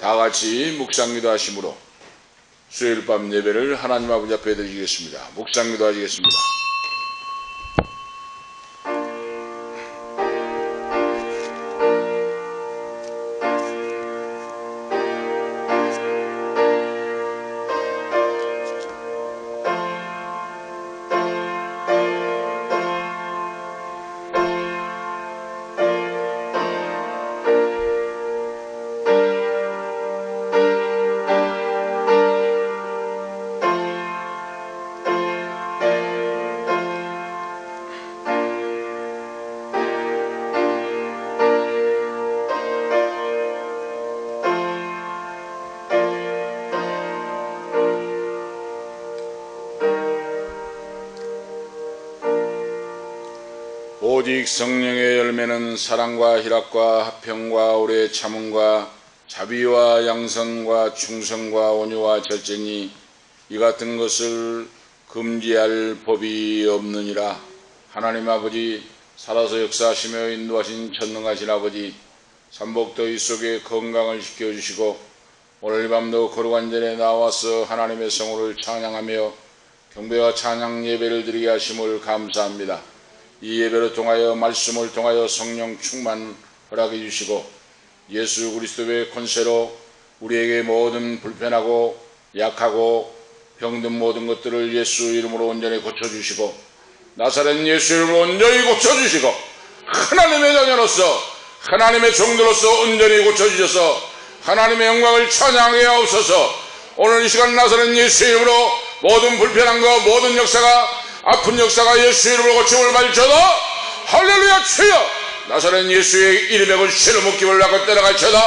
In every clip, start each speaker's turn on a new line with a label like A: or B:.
A: 다 같이 묵상기도 하심으로 수요일 밤 예배를 하나님 아버지 앞에 드리겠습니다. 묵상기도 하시겠습니다. 오직 성령의 열매는 사랑과 희락과 화평과 오래 참음과 자비와 양선과 충성과 온유와 절제니 이 같은 것을 금지할 법이 없느니라. 하나님 아버지, 살아서 역사하시며 인도하신 전능하신 아버지, 삼복더위 속에 건강을 지켜주시고 오늘 밤도 거룩한 전에 나와서 하나님의 성호를 찬양하며 경배와 찬양 예배를 드리게 하심을 감사합니다. 이 예배를 통하여 말씀을 통하여 성령 충만 허락해 주시고 예수 그리스도의 권세로 우리에게 모든 불편하고 약하고 병든 모든 것들을 예수 이름으로 온전히 고쳐주시고 나사렛 예수 이름으로 온전히 고쳐주시고 하나님의 자녀로서 하나님의 종들로서 온전히 고쳐주셔서 하나님의 영광을 찬양하게 하옵소서. 오늘 이 시간 나사렛 예수 이름으로 모든 불편한 것 모든 역사가 아픈 역사가 예수 이름으로 고침을 받을지어다. 할렐루야. 주여 나사렛 예수의 이름의 실을 묶임을 받고 떠나갈지어다.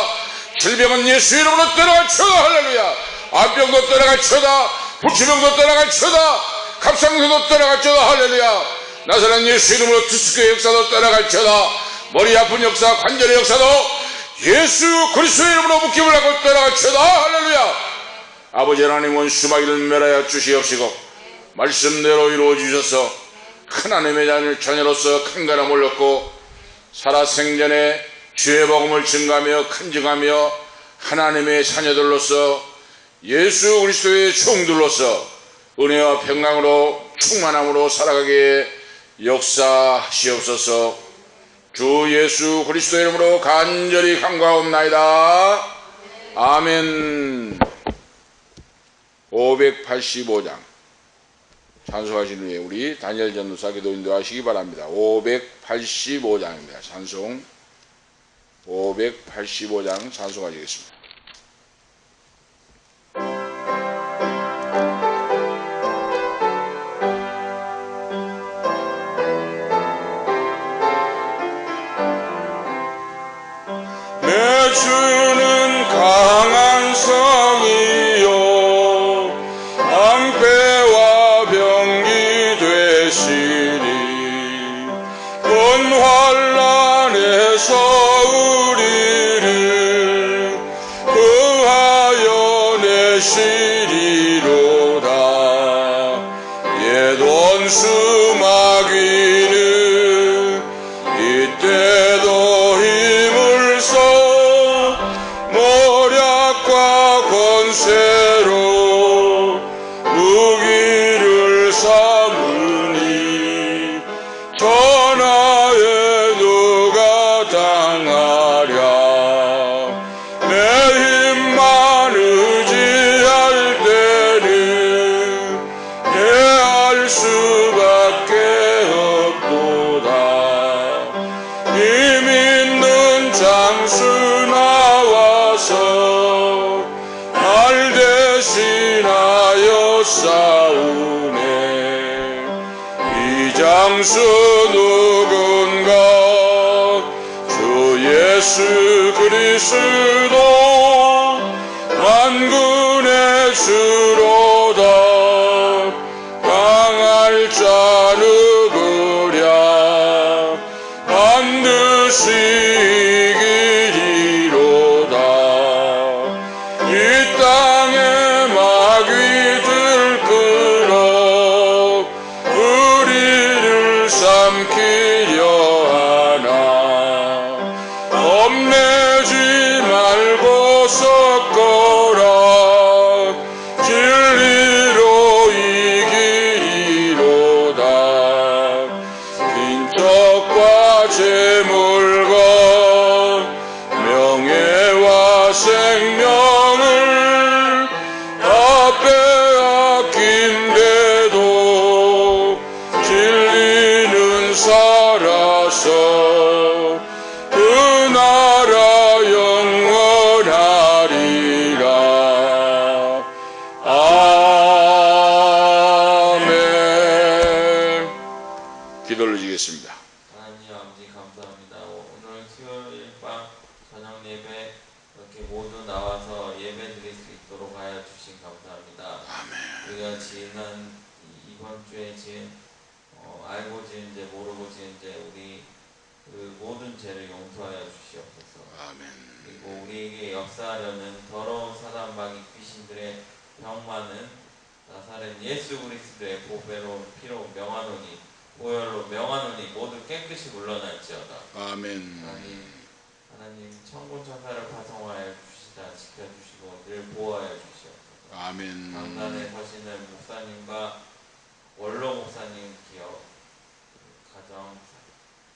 A: 질병은 예수 이름으로 떠나갈지어다. 할렐루야. 암병도 떠나갈지어다. 부치병도 떠나갈지어다. 갑상선도 떠나갈지어다. 할렐루야. 나사렛 예수 이름으로 투스크의 역사도 떠나갈지어다. 머리 아픈 역사 관절의 역사도 예수 그리스도의 이름으로 묶임을 받고 떠나갈지어다. 할렐루야. 아버지 하나님 원수마귀를 멸하여 주시옵시고 말씀대로 이루어 주셔서 하나님의 자녀로서 큰가람 올렸고 살아생전에 주의 복음을 증가하며 간증하며 하나님의 자녀들로서 예수 그리스도의 종들로서 은혜와 평강으로 충만함으로 살아가게 역사하시옵소서. 주 예수 그리스도의 이름으로 간절히 간구하옵나이다. 아멘. 585장 찬송하신 후에 우리 다니엘 전도사 기도 인도하시기 바랍니다. 585장입니다. 찬송 585장 찬송하시겠습니다.
B: 내 주는 강한 성이요 방패와 병기 되시니 온 환난에서 우리를 구하여 내시리로다. 옛 원수 마귀는 이때도 힘을 써 모략과 권세로 무기를 삼으니 전하에 누가 당하랴. 내 힘만 의지할 때는 대할 수밖에 없도다. 힘 있는 장수 나와서 날 대신하여 싸우네. 이 장수 누군가 주 예수 그리스도 만군의 주로다. 강할 자 누구랴. 반드시 이기리로다. 이 땅에 마귀들 끌어 우리를 삼키려 하나. 겁내지 말고 섞어 것과 재물과 명예와 생명을 다 빼앗긴데도 진리는 살아서 그 나라 영원하리라. 아멘.
A: 기도를 드리겠습니다.
C: 하나님 아버지 감사합니다. 오늘 수요일 밤 저녁 예배 이렇게 모두 나와서 예배 드릴 수 있도록 하여 주신 감사합니다. 우리가 지난 이번 주에 지은 알고 지은 죄 모르고 지은 죄 우리 그 모든 죄를 용서하여 주시옵소서.
A: 아멘.
C: 그리고 우리에게 역사하려는 더러운 사단 마귀 귀신들의 병 많은 나사렛 예수 그리스도의 보배로운 피로 명하노니 보혈로 명하노니 모두 깨끗이 물러날지어다.
A: 아멘.
C: 하나님 천군 천사를 파송하여 주시다 지켜주시고 늘 보호하여 주시옵소서.
A: 아멘.
C: 강단에 서시는 목사님과 원로 목사님 기업 가정,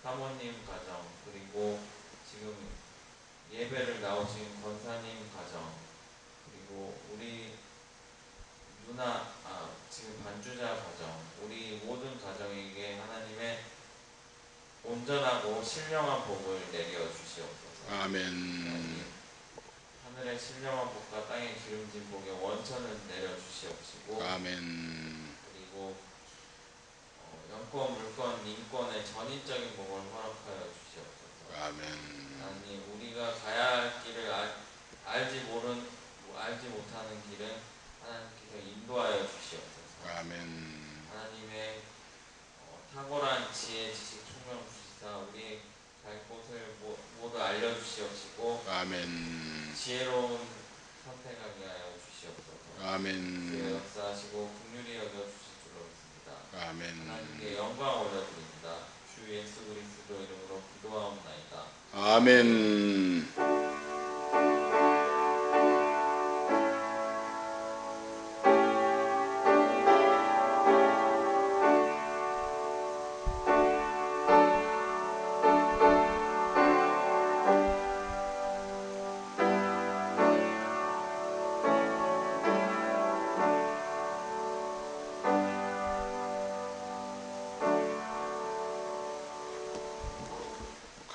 C: 사모님 가정, 그리고 지금 예배를 나오신 권사님 가정, 그리고 우리 누나 지금 반주자 가정, 우리 모든 가정에게 하나님의 온전하고 신령한 복을 내려 주시옵소서.
A: 아멘.
C: 하늘의 신령한 복과 땅의 기름진 복의 원천을 내려 주시옵시고,
A: 아멘.
C: 그리고 영권, 물권, 인권의 전인적인 복을 허락하여 주시옵소서.
A: 아멘.
C: 하나님 우리가 가야 할 길을 알지 못하는 길은 하나님께서 인도하여 주시옵소서.
A: 아멘.
C: 하나님의 탁월한 지혜, 지식, 총명 주시사 우리의 갈 곳을 모두 알려주시옵시고
A: 아멘.
C: 지혜로운 선택하게 하여 주시옵소서.
A: 아멘.
C: 주의 역사하시고 긍휼히 여겨주실 줄로 믿습니다.
A: 아멘.
C: 하나님께 영광 올려드립니다. 주 예수 그리스도 이름으로 기도하옵나이다.
A: 아멘.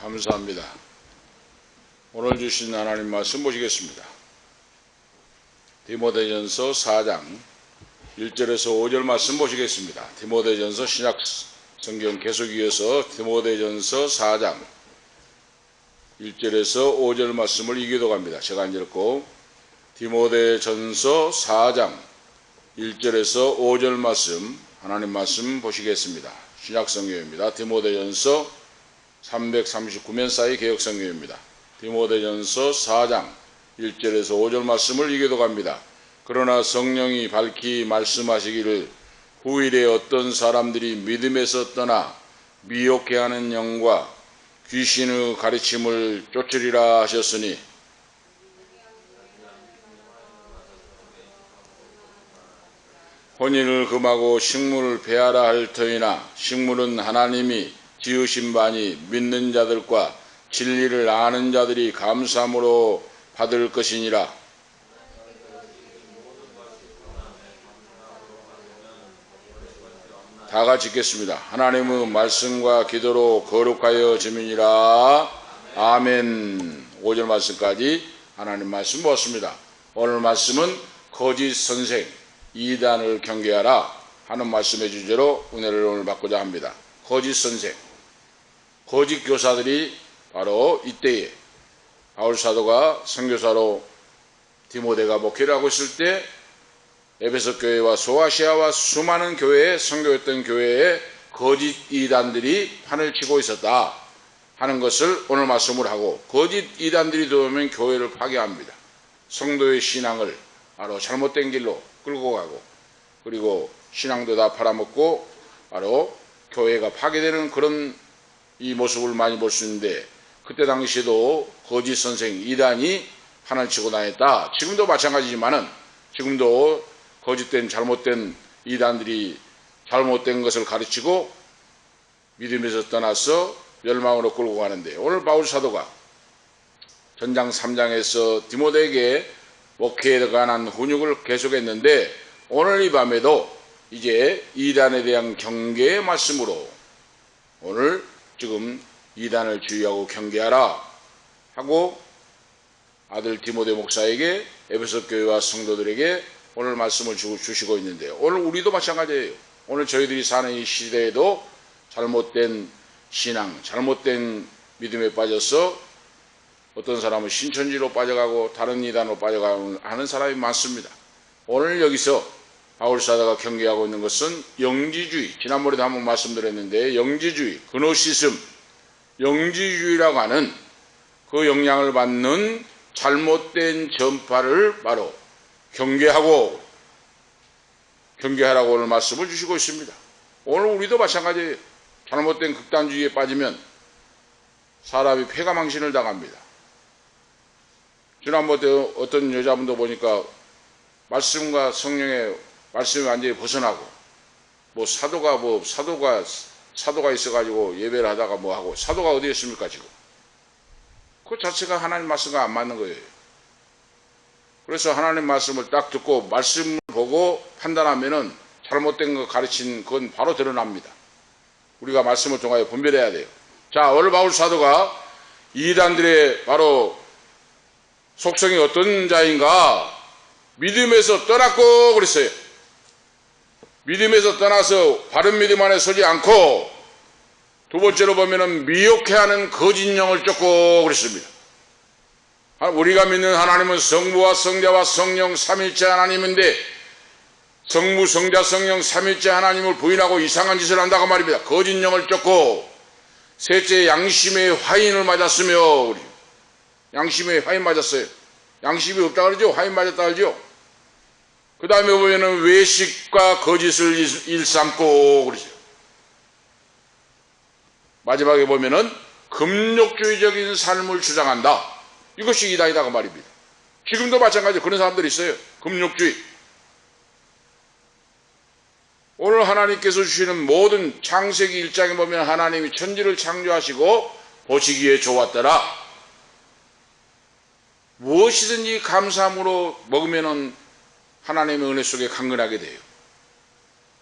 A: 감사합니다. 오늘 주신 하나님 말씀 보시겠습니다. 디모데전서 4장 1절에서 5절 말씀 보시겠습니다. 디모데전서 신약 성경 계속 이어서 디모데전서 4장 1절에서 5절 말씀을 이기도갑니다. 제가 안 읽고 디모데전서 4장 1절에서 5절 말씀 하나님 말씀 보시겠습니다. 신약 성경입니다. 디모데전서 339면 사이 개혁 성경입니다. 디모데전서 4장 1절에서 5절 말씀을 이기도갑니다. 그러나 성령이 밝히 말씀하시기를 후일에 어떤 사람들이 믿음에서 떠나 미혹해 하는 영과 귀신의 가르침을 쫓으리라 하셨으니 혼인을 금하고 식물을 배하라 할 터이나 식물은 하나님이 지으신 바니 믿는 자들과 진리를 아는 자들이 감사함으로 받을 것이니라. 다 같이 읽겠습니다. 하나님의 말씀과 기도로 거룩하여 지민이라. 아멘. 5절 말씀까지 하나님 말씀 보았습니다. 오늘 말씀은 거짓 선생 이단을 경계하라 하는 말씀의 주제로 은혜를 오늘 받고자 합니다. 거짓 선생, 거짓 교사들이 바로 이때에 바울 사도가 선교사로 디모데가 목회를 하고 있을 때 에베소 교회와 소아시아와 수많은 교회에 선교했던 교회에 거짓 이단들이 판을 치고 있었다 하는 것을 오늘 말씀을 하고, 거짓 이단들이 들어오면 교회를 파괴합니다. 성도의 신앙을 바로 잘못된 길로 끌고 가고, 그리고 신앙도 다 팔아먹고 바로 교회가 파괴되는 그런 이 모습을 많이 볼 수 있는데, 그때 당시에도 거짓 선생 이단이 판을 치고 다녔다. 지금도 마찬가지지만은 지금도 거짓된 잘못된 이단들이 잘못된 것을 가르치고 믿음에서 떠나서 멸망으로 끌고 가는데, 오늘 바울 사도가 전장 3장에서 디모데에게 목회에 관한 훈육을 계속했는데, 오늘 이 밤에도 이제 이단에 대한 경계의 말씀으로 오늘 지금 이단을 주의하고 경계하라 하고 아들 디모데 목사에게 에베소 교회와 성도들에게 오늘 말씀을 주시고 있는데, 오늘 우리도 마찬가지예요. 오늘 저희들이 사는 이 시대에도 잘못된 신앙, 잘못된 믿음에 빠져서 어떤 사람은 신천지로 빠져가고 다른 이단으로 빠져가고 하는 사람이 많습니다. 오늘 여기서 바울 사도가 경계하고 있는 것은 영지주의, 지난번에도 한번 말씀드렸는데 영지주의, 그노시즘, 영지주의라고 하는 그 영향을 받는 잘못된 전파를 바로 경계하라고 오늘 말씀을 주시고 있습니다. 오늘 우리도 마찬가지예요. 잘못된 극단주의에 빠지면 사람이 폐가망신을 당합니다. 지난번에 어떤 여자분도 보니까 말씀과 성령의 말씀이 완전히 벗어나고 사도가 있어가지고 예배를 하다가 뭐 하고, 사도가 어디 있습니까 지금? 그 자체가 하나님 말씀과 안 맞는 거예요. 그래서 하나님 말씀을 딱 듣고 말씀을 보고 판단하면은 잘못된 거 가르친 그건 바로 드러납니다. 우리가 말씀을 통하여 분별해야 돼요. 자, 오늘 바울 사도가 이단들의 바로 속성이 어떤 자인가? 믿음에서 떠났고 그랬어요. 믿음에서 떠나서 바른 믿음 안에 서지 않고, 두 번째로 보면은 미혹해하는 거짓 영을 쫓고 그랬습니다. 우리가 믿는 하나님은 성부와 성자와 성령 삼위일체 하나님인데, 성부, 성자, 성령 삼위일체 하나님을 부인하고 이상한 짓을 한다고 말입니다. 거짓 영을 쫓고, 셋째 양심의 화인을 맞았으며, 양심의 화인 맞았어요. 양심이 없다 그러죠? 화인 맞았다 그러죠? 그 다음에 보면은 외식과 거짓을 일삼고 그러죠. 마지막에 보면은 금욕주의적인 삶을 주장한다. 이것이 이단이다 그 말입니다. 지금도 마찬가지로 그런 사람들이 있어요. 금욕주의. 오늘 하나님께서 주시는 모든 창세기 1장에 보면 하나님이 천지를 창조하시고 보시기에 좋았더라. 무엇이든지 감사함으로 먹으면은 하나님의 은혜 속에 강건하게 돼요.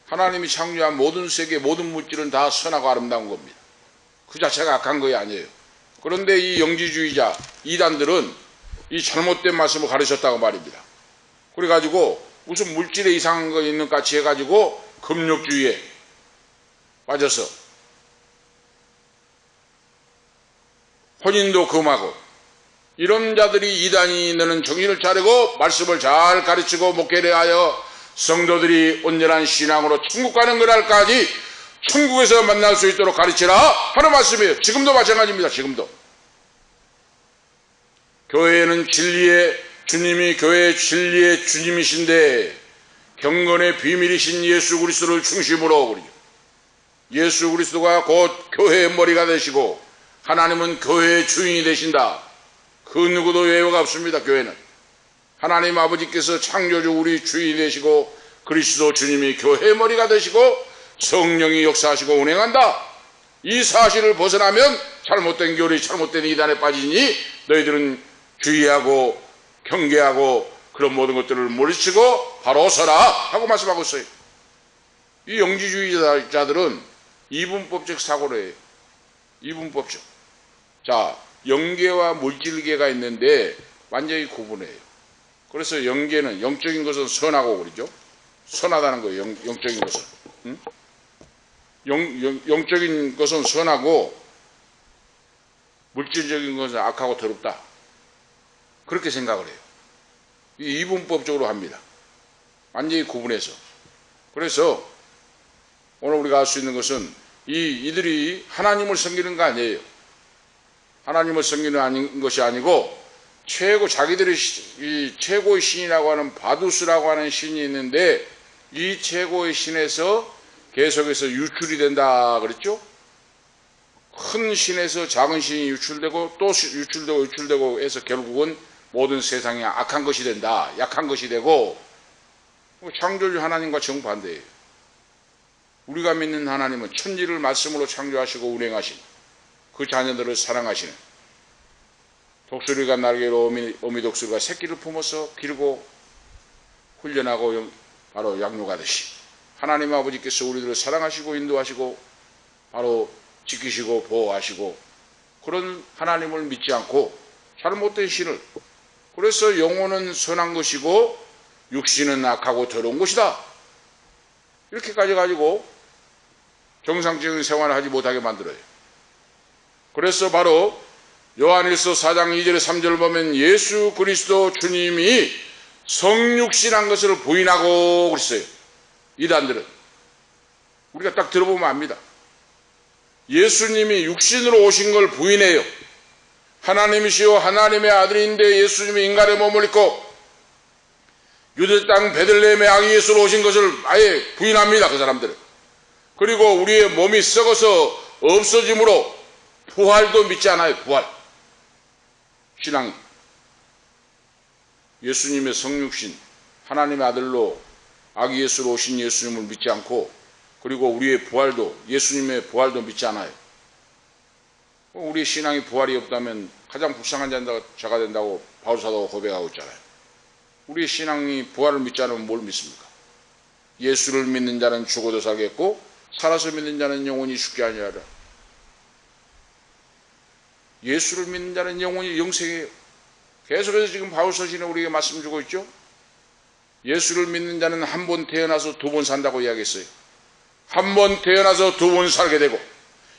A: 하나님이 창조한 모든 세계, 모든 물질은 다 선하고 아름다운 겁니다. 그 자체가 악한 것이 아니에요. 그런데 이 영지주의자, 이단들은 이 잘못된 말씀을 가르쳤다고 말입니다. 그래가지고 무슨 물질에 이상한 거 있는 것 같이 해가지고 금욕주의에 빠져서 혼인도 금하고, 이런 자들이 이단이 너는 정신을 차리고 말씀을 잘 가르치고 목회를 하여 성도들이 온전한 신앙으로 천국 가는 그날까지 천국에서 만날 수 있도록 가르치라 하는 말씀이에요. 지금도 마찬가지입니다. 지금도 교회는 주님이 교회의 진리의 주님이신데, 경건의 비밀이신 예수 그리스도를 중심으로, 예수 그리스도가 곧 교회의 머리가 되시고 하나님은 교회의 주인이 되신다. 그 누구도 예외가 없습니다. 교회는 하나님 아버지께서 창조주 우리 주인이 되시고, 그리스도 주님이 교회의 머리가 되시고 성령이 역사하시고 운행한다. 이 사실을 벗어나면 잘못된 교리, 잘못된 이단에 빠지니 너희들은 주의하고 경계하고 그런 모든 것들을 물리치고 바로 서라 하고 말씀하고 있어요. 이 영지주의자들은 이분법적 사고를 해요. 이분법적. 자, 영계와 물질계가 있는데 완전히 구분해요. 그래서 영계는 영적인 것은 선하고 그러죠. 선하다는 거예요. 영적인 것은. 응? 영적인 것은 선하고 물질적인 것은 악하고 더럽다. 그렇게 생각을 해요. 이분법적으로 합니다. 완전히 구분해서. 그래서 오늘 우리가 알 수 있는 것은 이들이 하나님을 섬기는 거 아니에요. 하나님을 섬기는 것이 아니고 자기들이 이 최고의 신이라고 하는 바두스라고 하는 신이 있는데, 이 최고의 신에서 계속해서 유출이 된다 그랬죠. 큰 신에서 작은 신이 유출되고 또 유출되고 해서 결국은 모든 세상이 악한 것이 된다, 약한 것이 되고, 창조주 하나님과 정반대예요. 우리가 믿는 하나님은 천지를 말씀으로 창조하시고 운행하신 그 자녀들을 사랑하시는 독수리가 날개로 어미 독수리가 새끼를 품어서 기르고 훈련하고 바로 양육하듯이 하나님 아버지께서 우리들을 사랑하시고 인도하시고 바로 지키시고 보호하시고 그런 하나님을 믿지 않고 잘못된 신을, 그래서 영혼은 선한 것이고 육신은 악하고 더러운 것이다, 이렇게까지 가지고 정상적인 생활을 하지 못하게 만들어요. 그래서 바로 요한일서 4장 2절 3절을 보면 예수 그리스도 주님이 성육신한 것을 부인하고 그랬어요. 이단들은 우리가 딱 들어보면 압니다. 예수님이 육신으로 오신 걸 부인해요. 하나님이시요 하나님의 아들인데 예수님이 인간의 몸을 입고 유대 땅 베들레헴의 아기 예수로 오신 것을 아예 부인합니다. 그 사람들은. 그리고 우리의 몸이 썩어서 없어짐으로 부활도 믿지 않아요. 부활. 신앙이 예수님의 성육신 하나님의 아들로 아기 예수로 오신 예수님을 믿지 않고, 그리고 우리의 부활도, 예수님의 부활도 믿지 않아요. 우리 신앙이 부활이 없다면 가장 불쌍한 자가 된다고 바울사도가 고백하고 있잖아요. 우리 신앙이 부활을 믿지 않으면 뭘 믿습니까? 예수를 믿는 자는 죽어도 살겠고 살아서 믿는 자는 영원히 죽게 아니하리라. 예수를 믿는 자는 영원히 영생이에요. 계속해서 지금 바울 서신에 우리에게 말씀 주고 있죠. 예수를 믿는 자는 한 번 태어나서 두 번 산다고 이야기했어요. 한 번 태어나서 두 번 살게 되고,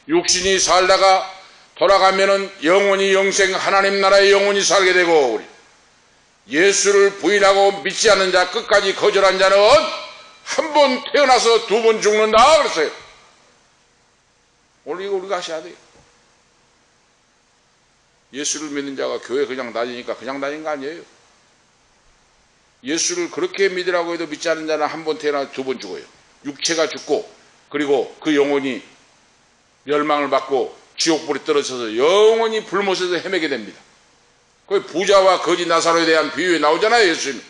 A: 육신이 살다가 돌아가면은 영원히 영생 하나님 나라에 영원히 살게 되고, 우리 예수를 부인하고 믿지 않는 자, 끝까지 거절한 자는 한 번 태어나서 두 번 죽는다 그랬어요. 오늘 이거 우리가 하셔야 돼요. 예수를 믿는 자가 교회 그냥 다니니까 그냥 다니는 거 아니에요. 예수를 그렇게 믿으라고 해도 믿지 않는 자는 한 번 태어나서 두 번 죽어요. 육체가 죽고, 그리고 그 영혼이 멸망을 받고 지옥불에 떨어져서 영원히 불못에서 헤매게 됩니다. 그 부자와 거지 나사로에 대한 비유에 나오잖아요. 예수님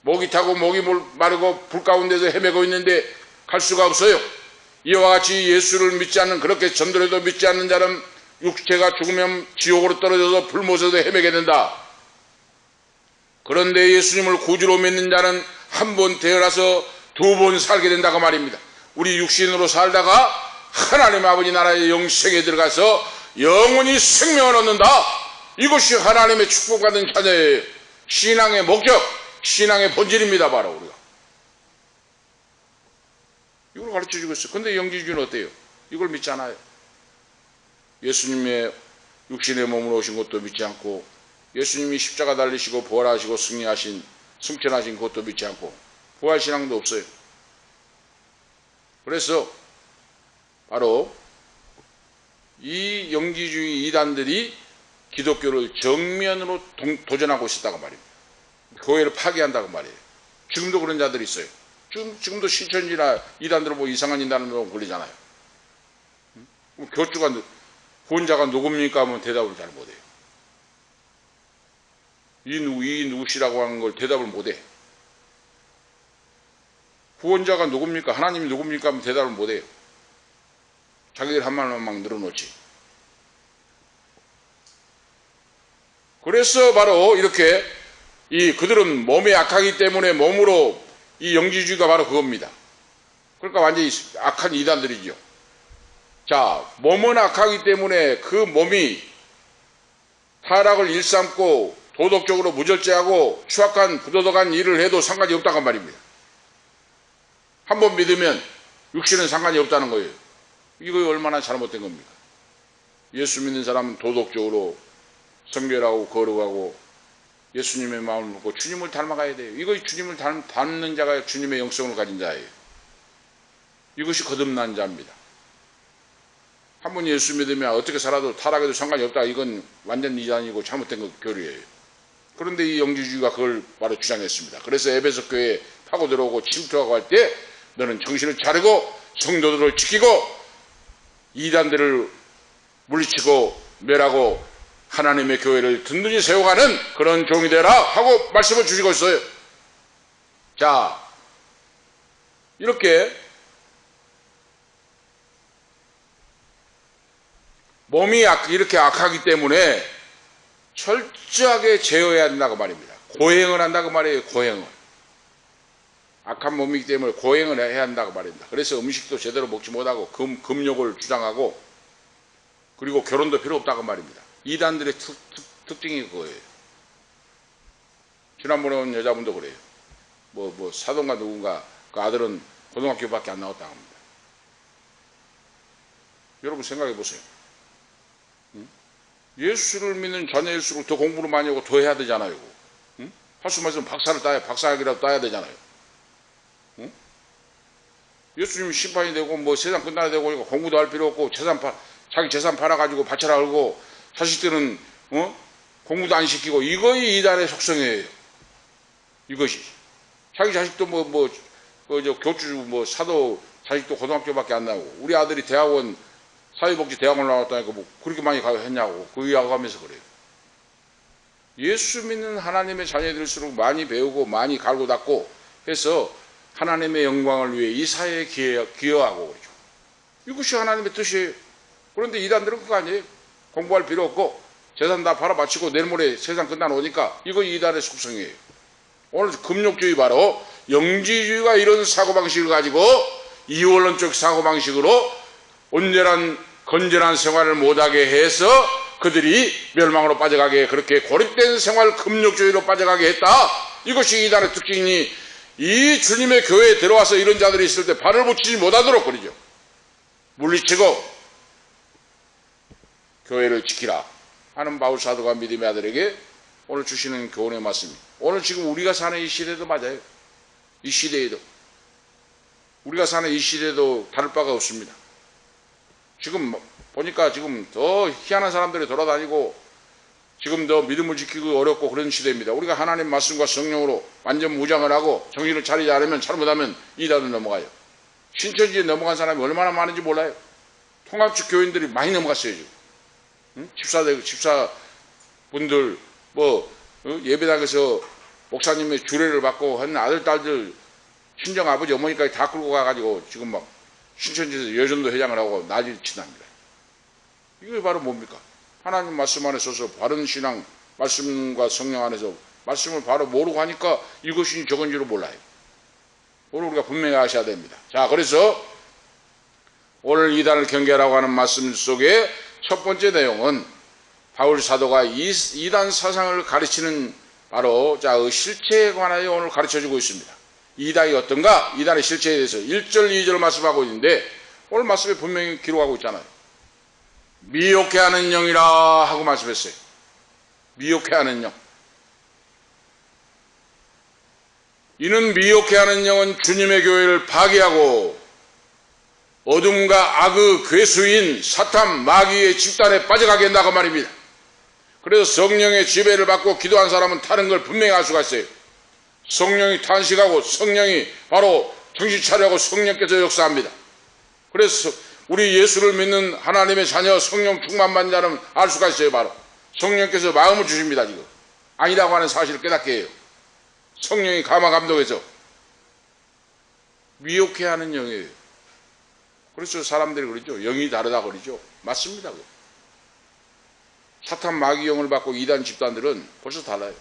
A: 목이 타고 목이 마르고 불 가운데서 헤매고 있는데 갈 수가 없어요. 이와 같이 예수를 믿지 않는, 그렇게 전도해도 믿지 않는 자는 육체가 죽으면 지옥으로 떨어져서 불못에서 헤매게 된다. 그런데 예수님을 구주로 믿는 자는 한 번 태어나서 두 번 살게 된다고 말입니다. 우리 육신으로 살다가 하나님 아버지 나라의 영생에 들어가서 영원히 생명을 얻는다. 이것이 하나님의 축복받은 자녀의 신앙의 목적, 신앙의 본질입니다. 바로 우리가 이걸 가르쳐주고 있어요. 근데 영지주의는 어때요? 이걸 믿지 않아요. 예수님의 육신의 몸으로 오신 것도 믿지 않고, 예수님이 십자가 달리시고 부활하시고 승천하신 것도 믿지 않고, 부활신앙도 없어요. 그래서 바로 이 영지주의 이단들이 기독교를 정면으로 도전하고 있었다고 말입니다. 교회를 파괴한다고 말이에요. 지금도 그런 자들이 있어요. 지금도 신천지나 이단들 뭐 이상한 이단으로 걸리잖아요. 교주가 구원자가 누굽니까 하면 대답을 잘 못해요. 이 누구시라고 하는 걸 대답을 못해. 구원자가 누굽니까? 하나님이 누굽니까? 하면 대답을 못해요. 자기들 한 말만 막 늘어놓지. 그래서 바로 이렇게 그들은 몸이 약하기 때문에 몸으로, 이 영지주의가 바로 그겁니다. 그러니까 완전히 악한 이단들이죠. 자, 몸은 악하기 때문에 그 몸이 타락을 일삼고 도덕적으로 무절제하고 추악한 부도덕한 일을 해도 상관이 없다고 말입니다. 한번 믿으면 육신은 상관이 없다는 거예요. 이거 얼마나 잘못된 겁니까? 예수 믿는 사람은 도덕적으로 성결하고 거룩하고 예수님의 마음을 먹고 주님을 닮아가야 돼요. 이거 주님을 닮는 자가 주님의 영성을 가진 자예요. 이것이 거듭난 자입니다. 한번 예수 믿으면 어떻게 살아도 타락해도 상관이 없다. 이건 완전 이단이고 잘못된 교리예요. 그런데 이 영지주의가 그걸 바로 주장했습니다. 그래서 에베소 교회에 파고 들어오고 침투하고 할 때 너는 정신을 차리고 성도들을 지키고 이단들을 물리치고 멸하고 하나님의 교회를 든든히 세워가는 그런 종이 되라 하고 말씀을 주시고 있어요. 자, 이렇게 몸이 이렇게 악하기 때문에 철저하게 제어해야 된다고 말입니다. 고행을 한다고 말이에요. 고행을. 악한 몸이기 때문에 고행을 해야 한다고 말입니다. 그래서 음식도 제대로 먹지 못하고 금욕을 주장하고, 그리고 결혼도 필요 없다고 말입니다. 이단들의 특징이 그거예요. 지난번에 온 여자분도 그래요. 사돈가 누군가 그 아들은 고등학교밖에 안 나왔다고 합니다. 여러분 생각해 보세요. 예수를 믿는 자녀일수록 더 공부를 많이 하고 더 해야 되잖아요. 할 수만 있으면 박사를 따야, 박사학위라도 따야 되잖아요. 예수님 심판이 되고 세상 끝나야 되고 공부도 할 필요 없고 자기 재산 팔아가지고 바쳐라 걸고 자식들은 공부도 안 시키고, 이거이 이단의 속성이에요. 이것이 자기 자식도 교주 사도 자식도 고등학교밖에 안 나오고, 우리 아들이 대학원 사회복지 대학원 나왔다니까 그렇게 많이 했냐고 그 이야기하면서 그래요. 예수 믿는 하나님의 자녀들일수록 많이 배우고 많이 갈고 닦고 해서 하나님의 영광을 위해 이 사회에 기여하고 그러죠. 이것이 하나님의 뜻이에요. 그런데 이단들은 그거 아니에요. 공부할 필요 없고 재산 다 팔아 마치고 내일 모레 세상 끝나놓으니까 이거 이단의 속성이에요. 오늘 금욕주의, 바로 영지주의가 이런 사고방식을 가지고 이원론적 사고방식으로 온전한 건전한 생활을 못하게 해서 그들이 멸망으로 빠져가게, 그렇게 고립된 생활 금욕주의로 빠져가게 했다. 이것이 이단의 특징이니 이 주님의 교회에 들어와서 이런 자들이 있을 때 발을 붙이지 못하도록 그러죠. 물리치고 교회를 지키라 하는 바울 사도가 믿음의 아들에게 오늘 주시는 교훈의 말씀입니다. 오늘 지금 우리가 사는 이 시대도 맞아요. 이 시대에도, 우리가 사는 이 시대도 다를 바가 없습니다. 지금 보니까 지금 더 희한한 사람들이 돌아다니고 지금 더 믿음을 지키고 어렵고 그런 시대입니다. 우리가 하나님 말씀과 성령으로 완전 무장을 하고 정신을 차리지 않으면, 잘못하면 이단을 넘어가요. 신천지에 넘어간 사람이 얼마나 많은지 몰라요. 통합식 교인들이 많이 넘어갔어요. 지금 집사분들 예배당에서 목사님의 주례를 받고 한 아들, 딸들, 친정 아버지, 어머니까지 다 끌고 가가지고 지금 막 신천지에서 여전도 회장을 하고 난리를 친답니다. 이게 바로 뭡니까? 하나님 말씀 안에 서서 바른 신앙, 말씀과 성령 안에서 말씀을 바로 모르고 하니까 이것이 저건지를 몰라요. 오늘 우리가 분명히 아셔야 됩니다. 자, 그래서 오늘 이단을 경계하라고 하는 말씀 속에 첫 번째 내용은 바울 사도가 이단 사상을 가르치는 바로 실체에 관하여 오늘 가르쳐주고 있습니다. 이단이 어떤가? 이단의 실체에 대해서 1절, 2절 말씀하고 있는데 오늘 말씀에 분명히 기록하고 있잖아요. 미혹해 하는 영이라 하고 말씀했어요. 미혹해 하는 영. 이는 미혹해 하는 영은 주님의 교회를 파괴하고 어둠과 악의 괴수인 사탄 마귀의 집단에 빠져가게 한다고 말입니다. 그래서 성령의 지배를 받고 기도한 사람은 타는 걸 분명히 알 수가 있어요. 성령이 탄식하고 성령이 바로 정신 차려하고 성령께서 역사합니다. 그래서 우리 예수를 믿는 하나님의 자녀, 성령 충만받은 자는 알 수가 있어요. 바로 성령께서 마음을 주십니다. 지금 아니라고 하는 사실을 깨닫게 해요. 성령이 감화 감독해서 미혹해 하는 영이에요. 그래서 사람들이 그러죠. 영이 다르다 그러죠. 맞습니다. 사탄 마귀 영을 받고 이단 집단들은 벌써 달라요.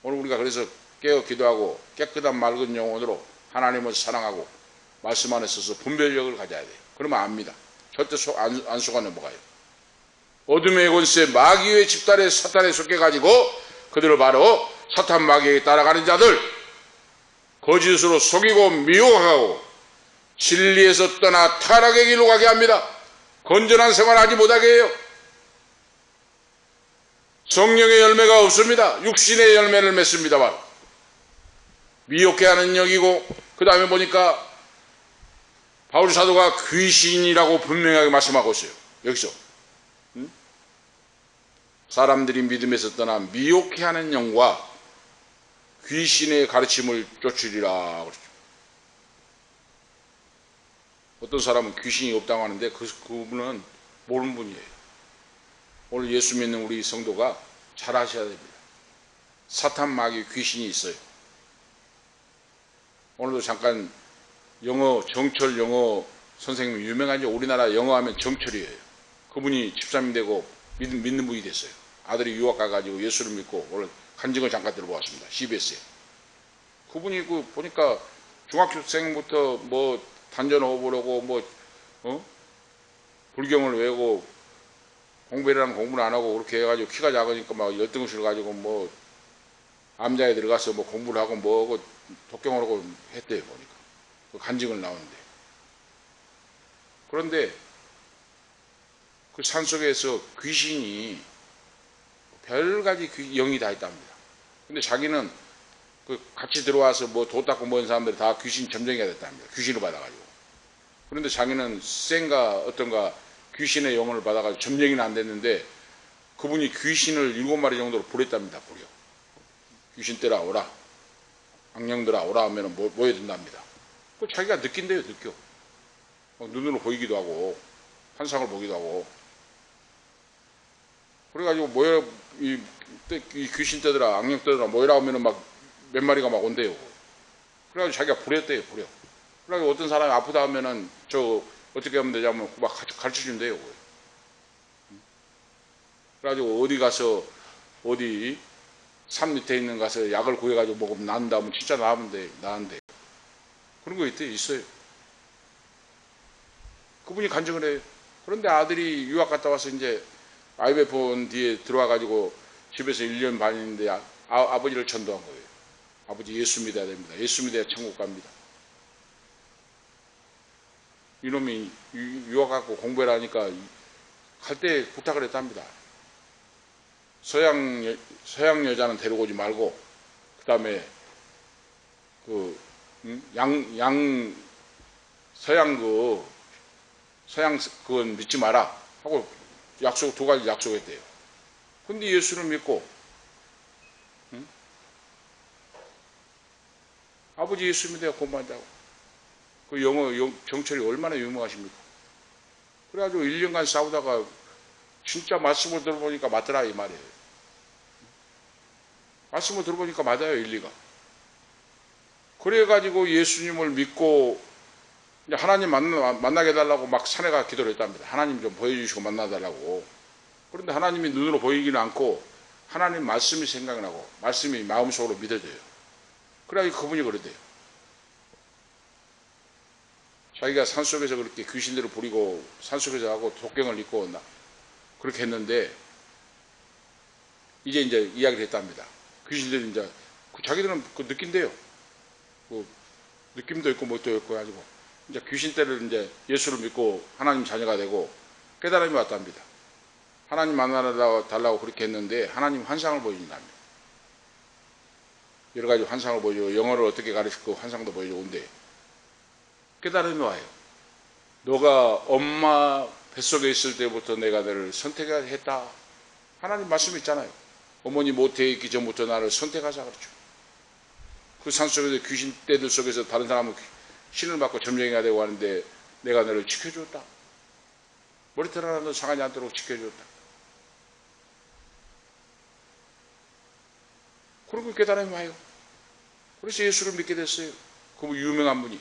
A: 오늘 우리가 그래서 깨어 기도하고 깨끗한 맑은 영혼으로 하나님을 사랑하고 말씀 안에 서서 분별력을 가져야 돼요. 그러면 압니다. 절대 안 속아 넘어가요. 어둠의 권세 마귀의 집단에 사탄에 속해가지고 그들을 바로 사탄 마귀에게 따라가는 자들, 거짓으로 속이고 미혹하고 진리에서 떠나 타락의 길로 가게 합니다. 건전한 생활하지 못하게 해요. 성령의 열매가 없습니다. 육신의 열매를 맺습니다. 바로 미혹해 하는 영이고, 그 다음에 보니까 바울 사도가 귀신이라고 분명하게 말씀하고 있어요. 여기서 사람들이 믿음에서 떠나 미혹해 하는 영과 귀신의 가르침을 쫓으리라 그러죠. 어떤 사람은 귀신이 없다고 하는데 그분은 모르는 분이에요. 오늘 예수 믿는 우리 성도가 잘 아셔야 됩니다. 사탄 마귀 귀신이 있어요. 오늘도 잠깐 정철 영어 선생님 유명하죠. 우리나라 영어 하면 정철이에요. 그분이 집사님 되고 믿는 분이 됐어요. 아들이 유학 가가지고 예수를 믿고 오늘 간증을 잠깐 들어보았습니다. CBS에. 그분이 보니까 중학생부터 뭐 단전호흡을 하고 불경을 외우고 공부를 안 하고 그렇게 해가지고 키가 작으니까 막 열등을 가지고 뭐 암자에 들어가서 뭐 공부를 하고 뭐하고 독경을 하고 했대요. 보니까 그 간증을 나오는데. 그런데 그 산속에서 귀신이 별가지 영이 다 있답니다. 근데 자기는 그 같이 들어와서 뭐 도 닦고 모인 사람들이 다 귀신 점령해야 됐답니다. 귀신을 받아가지고. 그런데 자기는 센가 어떤가 귀신의 영혼을 받아가지고 점령이 안 됐는데 그분이 귀신을 7마리 정도로 부렸답니다. 부려. 귀신들아 오라. 악령들아 오라 하면 모여든답니다. 그 자기가 느낀대요. 느껴. 눈으로 보이기도 하고 환상을 보기도 하고. 그래가지고 이 귀신떼들아 악령떼들아 모여라 하면은 막 몇 마리가 막 온대요. 그래가지고 자기가 부렸대요. 부려. 그래가지고 어떤 사람이 아프다 하면은 저 어떻게 하면 되냐면 막 가르쳐 준대요. 그래가지고 어디 가서 어디 산 밑에 있는 가서 약을 구해가지고 먹으면 나은다 하면 진짜 나은데 그런 거 있어요. 그분이 간증을 해요. 그런데 아들이 유학 갔다 와서 이제 IMF 온 뒤에 들어와가지고 집에서 1년 반인데 아버지를 전도한 거예요. 아버지 예수 믿어야 됩니다. 예수 믿어야 천국 갑니다. 이놈이 유학 가고 공부를 하니까 갈 때 부탁을 했답니다. 서양 여자는 데리고 오지 말고 그 다음에 서양 그건 믿지 마라 하고 두 가지 약속했대요. 근데 예수를 믿고 아버지 예수 믿어야 공부한다고. 그 영어 정철이 얼마나 유명하십니까? 그래가지고 1년간 싸우다가 진짜 말씀을 들어보니까 맞더라 이 말이에요. 말씀을 들어보니까 맞아요. 일리가. 그래가지고 예수님을 믿고 이제 하나님 만나게 해달라고 막 산에 가 기도를 했답니다. 하나님 좀 보여주시고 만나달라고. 그런데 하나님이 눈으로 보이지는 않고 하나님 말씀이 생각이 나고 말씀이 마음속으로 믿어져요. 그래가지고 그분이 그러대요. 자기가 산속에서 그렇게 귀신들을 부리고 산속에서 하고 독경을 입고 그렇게 했는데 이제 이야기를 했답니다. 귀신들이 이제 자기들은 그 느낀대요. 그 느낌도 있고 뭣도 있고 가지고 이제 귀신들을 이제 예수를 믿고 하나님 자녀가 되고 깨달음이 왔답니다. 하나님 만나달라고 그렇게 했는데 하나님 환상을 보여준답니다. 여러 가지 환상을 보여주고 영어를 어떻게 가르치고 환상도 보여주고 근데 깨달음이 와요. 너가 엄마 뱃속에 있을 때부터 내가 너를 선택했다. 하나님 말씀 있잖아요. 어머니 모태에 있기 전부터 나를 선택하자 그렇죠. 그 산속에서 귀신 떼들 속에서 다른 사람은 신을 받고 점령해야 되고 하는데 내가 너를 지켜줬다. 머리털 하나도 상하지 않도록 지켜줬다. 그리고 깨달음이 와요. 그래서 예수를 믿게 됐어요. 그 유명한 분이.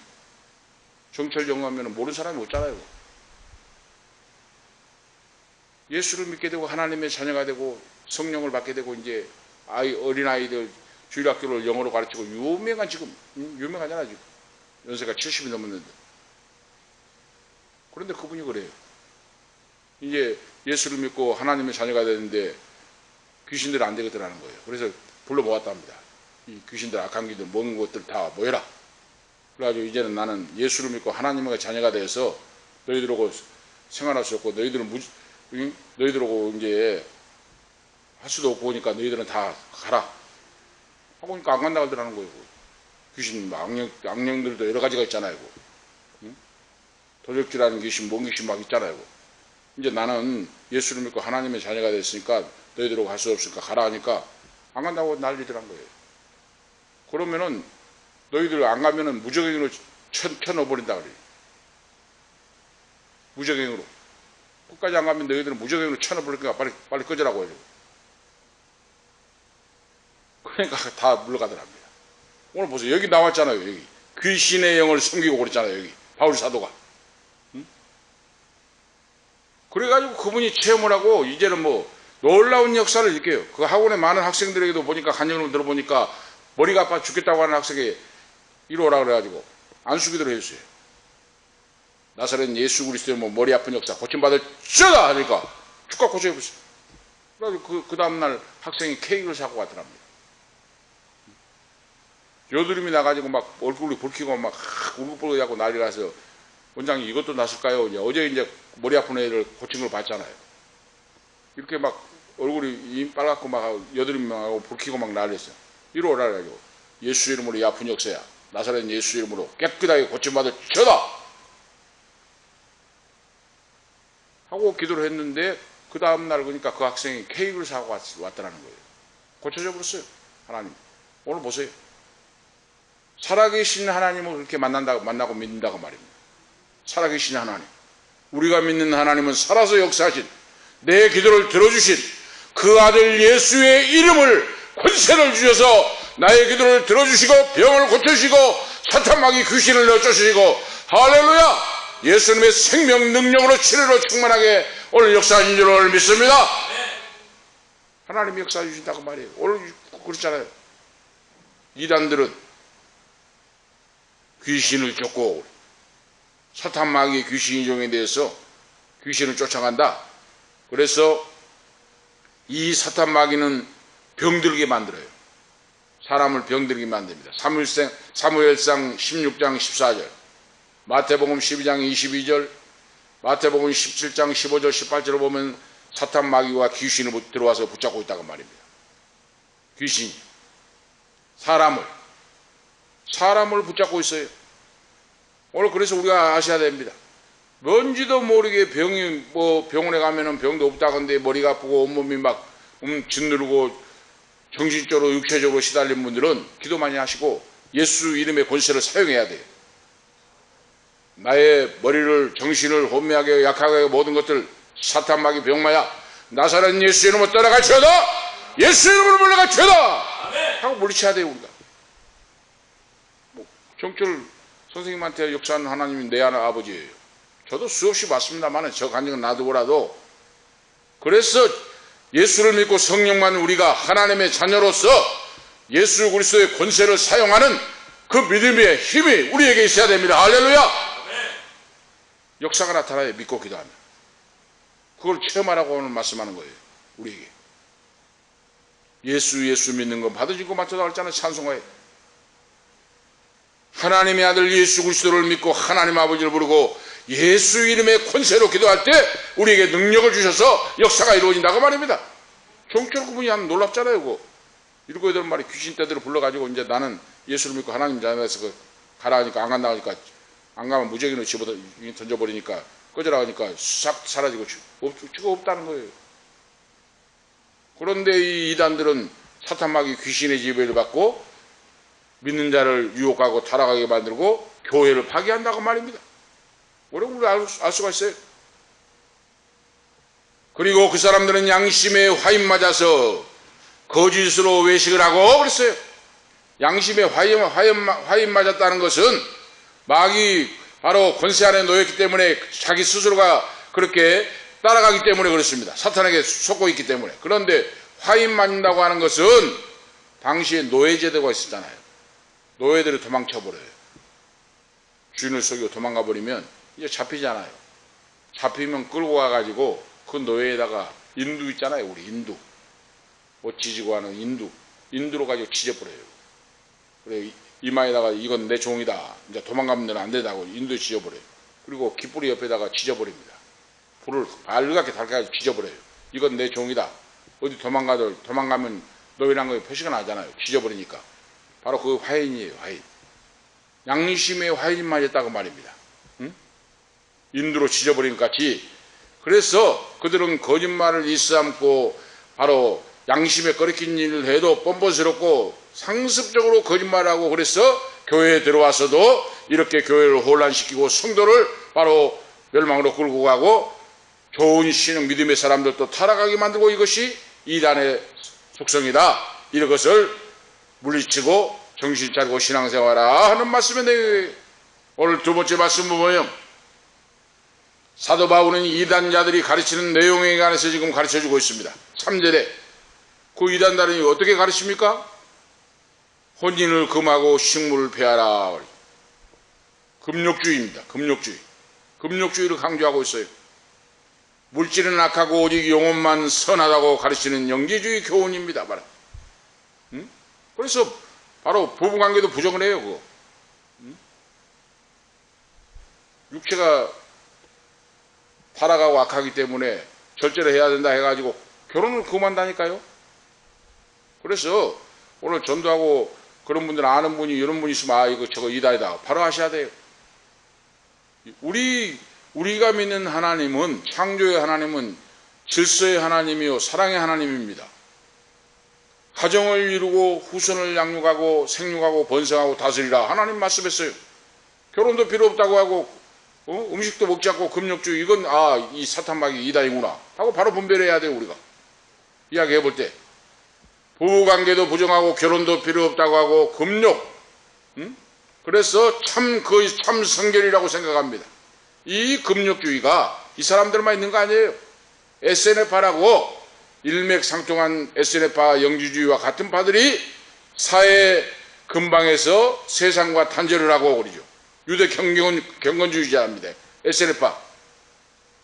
A: 정철 영화하면 모르는 사람이 없잖아요. 예수를 믿게 되고 하나님의 자녀가 되고 성령을 받게 되고 이제 어린아이들 주일학교를 영어로 가르치고 유명하잖아 지금. 연세가 70이 넘었는데. 그런데 그분이 그래요. 이제 예수를 믿고 하나님의 자녀가 되는데 귀신들이 안 되거든라는 거예요. 그래서 불러 모았답니다. 이 귀신들 악한 귀들 모든 것들 다 모여라. 그래가지고 이제는 나는 예수를 믿고 하나님의 자녀가 돼서 너희들하고 생활할 수 없고 너희들하고 이제 할 수도 없고 그러니까 너희들은 다 가라. 하고 보니까 안 간다고 하더라는 거예요. 귀신, 악령들도 여러 가지가 있잖아요. 도적질하는 귀신, 뭔 귀신 막 있잖아요. 이제 나는 예수를 믿고 하나님의 자녀가 됐으니까 너희들하고 갈 수 없으니까 가라 하니까 안 간다고 난리더란 거예요. 그러면은 너희들 안 가면은 무적행위로 쳐넣어버린다 그래요. 무적행위로. 끝까지 안 가면 너희들은 무적행위로 쳐넣어버리니까 빨리 꺼져라고 해요. 그러니까 다 물러가더랍니다. 오늘 보세요. 여기 나왔잖아요. 여기. 귀신의 영을 숨기고 그랬잖아요. 여기. 바울 사도가. 응? 그래가지고 그분이 체험을 하고 이제는 뭐 놀라운 역사를 일으켜요. 그 학원에 많은 학생들에게도 보니까 간증을 들어보니까 머리가 아파 죽겠다고 하는 학생에게 이리 오라 그래가지고 안수기도를 해주세요. 나사렛 예수 그리스도의 뭐 머리 아픈 역사 고침받을 쩌다 하니까 축가 고쳐해보세요. 그래가지고 그 다음날 학생이 케이크를 사고 왔더랍니다. 여드름이 나가지고 막 얼굴이 붉히고 막 울긋불긋 하고 난리가 나서 원장님 이것도 났을까요? 어제 이제 머리 아픈 애를 고친 걸 봤잖아요. 이렇게 막 얼굴이 빨갛고 막 여드름이 나고 붉히고 막 난리했어요. 이리 오라 그래가지고 예수 이름으로 이 아픈 역사야. 나사렛 예수 이름으로 깨끗하게 고침받을 쩌다 하고 기도를 했는데 그 다음날 그러니까 그 학생이 케이크를 사고 왔다라는 거예요. 고쳐져 버렸어요. 하나님 오늘 보세요. 살아계신 하나님을 그렇게 만나고 믿는다고 말입니다. 살아계신 하나님, 우리가 믿는 하나님은 살아서 역사하신 내 기도를 들어주신 그 아들 예수의 이름을 권세를 주셔서 나의 기도를 들어주시고 병을 고쳐주시고 사탄마귀 귀신을 내쫓으시고 할렐루야 예수님의 생명 능력으로 치료로 충만하게 오늘 역사하신 줄을 믿습니다. 하나님이 역사해 주신다고 말이에요. 오늘 그렇잖아요. 이단들은 귀신을 쫓고 사탄마귀의 귀신 이종에 대해서 귀신을 쫓아간다. 그래서 이 사탄마귀는 병들게 만들어요. 사람을 병들게 만듭니다. 사무엘상 16장 14절, 마태복음 12장 22절, 마태복음 17장 15절 18절을 보면 사탄마귀와 귀신이 들어와서 붙잡고 있다고 말입니다. 귀신이 사람을 붙잡고 있어요. 오늘 그래서 우리가 아셔야 됩니다. 뭔지도 모르게 병원에 가면은 병도 없다건데 머리가 아프고 온몸이 막 짓누르고 정신적으로 육체적으로 시달린 분들은 기도 많이 하시고 예수 이름의 권세를 사용해야 돼요. 나의 머리를 정신을 혼미하게 약하게 하고 모든 것들 사탄마귀 병마야 나사렛 예수 이름으로 떠나갈지어다 예수 이름으로 물러갈지어다 하고 물리쳐야 돼요. 우리가 정철 선생님한테 역사하는 하나님이 내 하나 아버지예요. 저도 수없이 봤습니다만 저 간증은 놔두고라도 그래서 예수를 믿고 성령만 우리가 하나님의 자녀로서 예수 그리스도의 권세를 사용하는 그 믿음의 힘이 우리에게 있어야 됩니다. 할렐루야. 역사가 나타나요. 믿고 기도하면. 그걸 체험하라고 오늘 말씀하는 거예요. 우리에게. 예수 믿는 건 받으신 것 맞춰서 했잖아요. 찬송가에. 하나님의 아들 예수 그리스도를 믿고 하나님 아버지를 부르고 예수 이름의 권세로 기도할 때 우리에게 능력을 주셔서 역사가 이루어진다고 말입니다. 정철 그분이 하면 놀랍잖아요. 그거. 이러고 이들 말이 귀신 떼들을 불러가지고 이제 나는 예수를 믿고 하나님 자녀에서 가라 하니까 안 간다 하니까 안 가면 무적인으로 던져버리니까 꺼져라 하니까 싹 사라지고 치고 없다는 거예요. 그런데 이 이단들은 사탄마귀 귀신의 지배를 받고 믿는 자를 유혹하고 타락하게 만들고 교회를 파괴한다고 말입니다. 우리 알 수가 있어요. 그리고 그 사람들은 양심에 화인 맞아서 거짓으로 외식을 하고 그랬어요. 양심에 화인 맞았다는 것은 마귀 바로 권세 안에 놓였기 때문에 자기 스스로가 그렇게 따라가기 때문에 그렇습니다. 사탄에게 속고 있기 때문에. 그런데 화인 맞는다고 하는 것은 당시에 노예제도가 있었잖아요. 노예들이 도망쳐버려요. 주인을 속이고 도망가 버리면 이제 잡히잖아요. 잡히면 끌고 가가지고 그 노예에다가 인두 있잖아요. 우리 인두. 옷 지지고 하는 인두로 가지고 지져버려요. 그래 이마에다가 이건 내 종이다. 이제 도망가면 안 된다고 인두에 지져버려요. 그리고 깃뿌리 옆에다가 지져버립니다. 불을 밝게 달가지고 지져버려요. 이건 내 종이다. 어디 도망가면 노예란 거에 표시가 나잖아요. 지져버리니까. 바로 그 화인이에요. 화인. 양심의 화인 맞았다고 말입니다. 응? 인두로 지져버린 것 같이. 그래서 그들은 거짓말을 일삼고 바로 양심에 꺼리낀 일을 해도 뻔뻔스럽고 상습적으로 거짓말하고 그래서 교회에 들어와서도 이렇게 교회를 혼란시키고 성도를 바로 멸망으로 끌고 가고 좋은 신앙 믿음의 사람들도 타락하게 만들고 이것이 이단의 속성이다. 이런 것을 물리치고 정신 차리고 신앙생활하라 하는 말씀인데 오늘 두 번째 말씀은 뭐예요? 사도 바울은 이단자들이 가르치는 내용에 관해서 지금 가르쳐주고 있습니다. 3절에 그 이단자들이 어떻게 가르칩니까? 혼인을 금하고 식물을 폐하라. 금욕주의입니다. 금욕주의를 강조하고 있어요. 물질은 악하고 오직 영혼만 선하다고 가르치는 영지주의 교훈입니다. 그래서 바로 부부관계도 부정을 해요. 그거. 육체가 타락하고 악하기 때문에 절제를 해야 된다 해가지고 결혼을 금한다니까요. 그래서 오늘 전도하고 그런 분들 아는 분이 이런 분이 있으면 이거 저거 이다이다 바로 하셔야 돼요. 우리가 믿는 하나님은, 창조의 하나님은 질서의 하나님이요 사랑의 하나님입니다. 가정을 이루고 후손을 양육하고 생육하고 번성하고 다스리라 하나님 말씀했어요. 결혼도 필요 없다고 하고 음식도 먹지 않고 금욕주의, 이건 이 사탄마귀 이다이구나 하고 바로 분별해야 돼요. 우리가 이야기해 볼 때 부부관계도 부정하고 결혼도 필요 없다고 하고 금욕, 그래서 참 성결이라고 생각합니다. 이 금욕주의가 이 사람들만 있는 거 아니에요. SNF파라고 일맥상통한 SNF파 영지주의와 같은 파들이 사회 근방에서 세상과 단절을 하고 그러죠. 유대 경건주의자입니다. SNF파.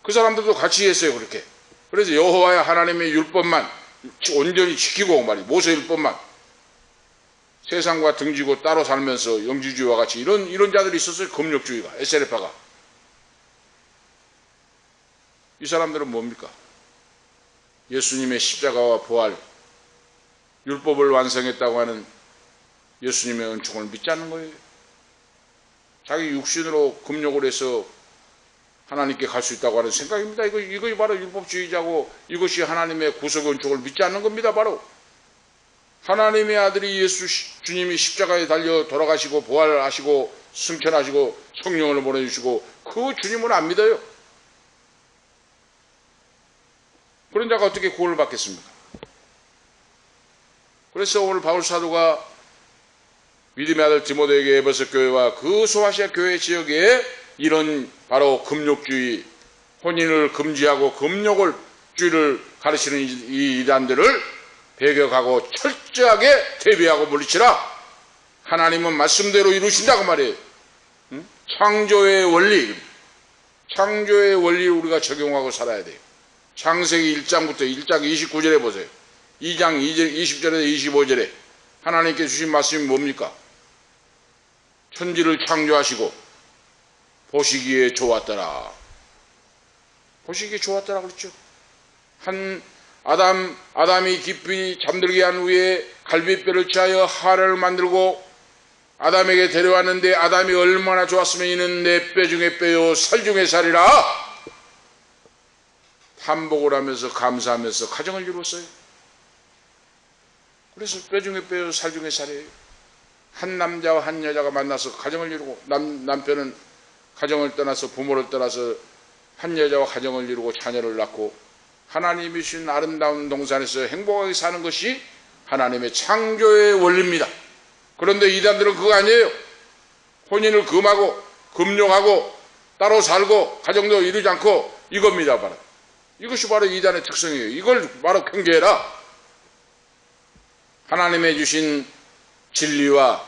A: 그 사람들도 같이 했어요. 그렇게. 그래서 여호와의 하나님의 율법만 온전히 지키고 모세율법만 세상과 등지고 따로 살면서 영지주의와 같이 이런 자들이 있었어요. 금욕주의가, SNF파가. 이 사람들은 뭡니까? 예수님의 십자가와 부활, 율법을 완성했다고 하는 예수님의 은총을 믿지 않는 거예요. 자기 육신으로 금욕을 해서 하나님께 갈 수 있다고 하는 생각입니다. 이거 바로 율법주의자고 이것이 하나님의 구속 은총을 믿지 않는 겁니다. 바로 하나님의 아들이 예수 주님이 십자가에 달려 돌아가시고 부활하시고 승천하시고 성령을 보내주시고 그 주님을 안 믿어요. 그런 자가 어떻게 구원을 받겠습니까? 그래서 오늘 바울 사도가 믿음의 아들 디모데에게 에베소 교회와 그 소아시아 교회 지역에 이런 바로 금욕주의, 혼인을 금지하고 금욕을 주의를 가르치는 이 이단들을 배격하고 철저하게 대비하고 물리치라. 하나님은 말씀대로 이루신다고 말이에요. 창조의 원리를 우리가 적용하고 살아야 돼요. 창세기 1장부터 1장 29절에 보세요. 2장 20절에서 25절에 하나님께 주신 말씀이 뭡니까? 천지를 창조하시고 보시기에 좋았더라. 보시기에 좋았더라 그랬죠. 아담이 깊이 잠들게 한 후에 갈빗뼈를 취하여 하를 만들고 아담에게 데려왔는데 아담이 얼마나 좋았으면 이는 내 뼈 중에 뼈요 살 중에 살이라. 한복을 하면서 감사하면서 가정을 이루었어요. 그래서 뼈 중에 뼈요 살 중에 살이에요. 한 남자와 한 여자가 만나서 가정을 이루고 남편은 가정을 떠나서 부모를 떠나서 한 여자와 가정을 이루고 자녀를 낳고 하나님이 주신 아름다운 동산에서 행복하게 사는 것이 하나님의 창조의 원리입니다. 그런데 이단들은 그거 아니에요. 혼인을 금하고 금욕하고 따로 살고 가정도 이루지 않고 이겁니다. 바로 이것이 바로 이단의 특성이에요. 이걸 바로 경계해라. 하나님의 주신 진리와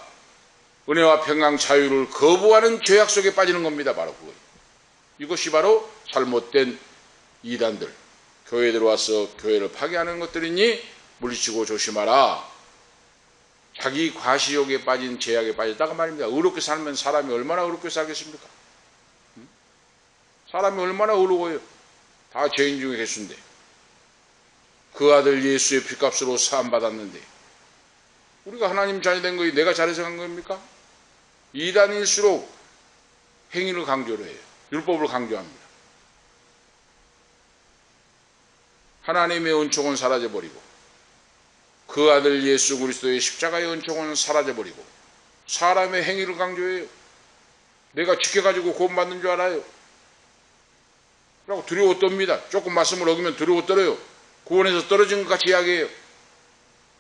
A: 은혜와 평강 자유를 거부하는 죄악 속에 빠지는 겁니다. 바로 그거. 이것이 바로 잘못된 이단들, 교회에 들어와서 교회를 파괴하는 것들이니 물리치고 조심하라. 자기 과시욕에 빠진 죄악에 빠졌다가 말입니다. 의롭게 살면 사람이 얼마나 의롭게 살겠습니까? 사람이 얼마나 의로워요. 다 죄인 중에 계신데 그 아들 예수의 피값으로 사함받았는데 우리가 하나님 자녀 된 거지 내가 잘해서 간 겁니까? 이단일수록 행위를 강조를 해요. 율법을 강조합니다. 하나님의 은총은 사라져버리고 그 아들 예수 그리스도의 십자가의 은총은 사라져버리고 사람의 행위를 강조해요. 내가 지켜가지고 구원받는 줄 알아요. 그리고 두려워 떱니다. 조금 말씀을 어기면 두려워 떨어요. 구원에서 떨어진 것 같이 이야기해요.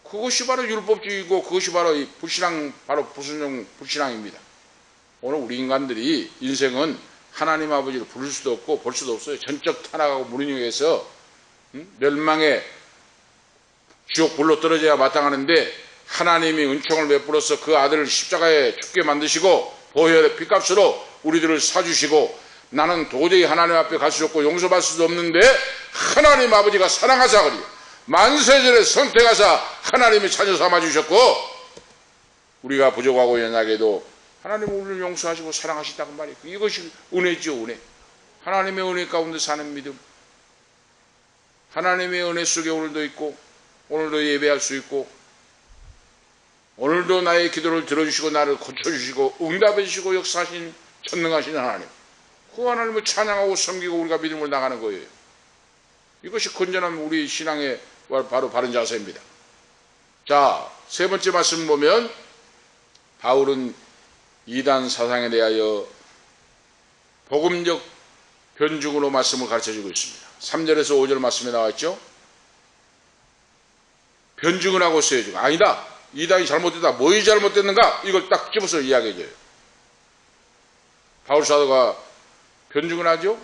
A: 그것이 바로 율법주의고 그것이 바로 불신앙, 바로 불순종 불신앙입니다. 오늘 우리 인간들이 인생은 하나님 아버지를 부를 수도 없고 볼 수도 없어요. 전적 타락하고 무능력해서 멸망의 지옥 불로 떨어져야 마땅하는데 하나님이 은총을 베풀어서 그 아들을 십자가에 죽게 만드시고 보혈의 피값으로 우리들을 사주시고 나는 도저히 하나님 앞에 갈 수 없고 용서받을 수도 없는데 하나님 아버지가 사랑하사 그리 만세전에 선택하사 하나님이 자녀 삼아주셨고 우리가 부족하고 연약해도 하나님은 우리를 용서하시고 사랑하시다고 말이에요. 이것이 은혜죠, 은혜. 하나님의 은혜 가운데 사는 믿음. 하나님의 은혜 속에 오늘도 있고 오늘도 예배할 수 있고 오늘도 나의 기도를 들어주시고 나를 고쳐주시고 응답해 주시고 역사하신 전능하신 하나님, 그 하나님을 찬양하고 섬기고 우리가 믿음을 나가는 거예요. 이것이 건전한 우리 신앙의 바로 바른 자세입니다. 자, 세 번째 말씀 보면 바울은 이단 사상에 대하여 복음적 변증으로 말씀을 가르쳐주고 있습니다. 3절에서 5절 말씀에 나와 있죠. 변증을 하고 있어요. 지금 아니다, 이단이 잘못됐다. 뭐이 잘못됐는가? 이걸 딱 집어서 이야기해줘요. 바울 사도가 변증을 하죠.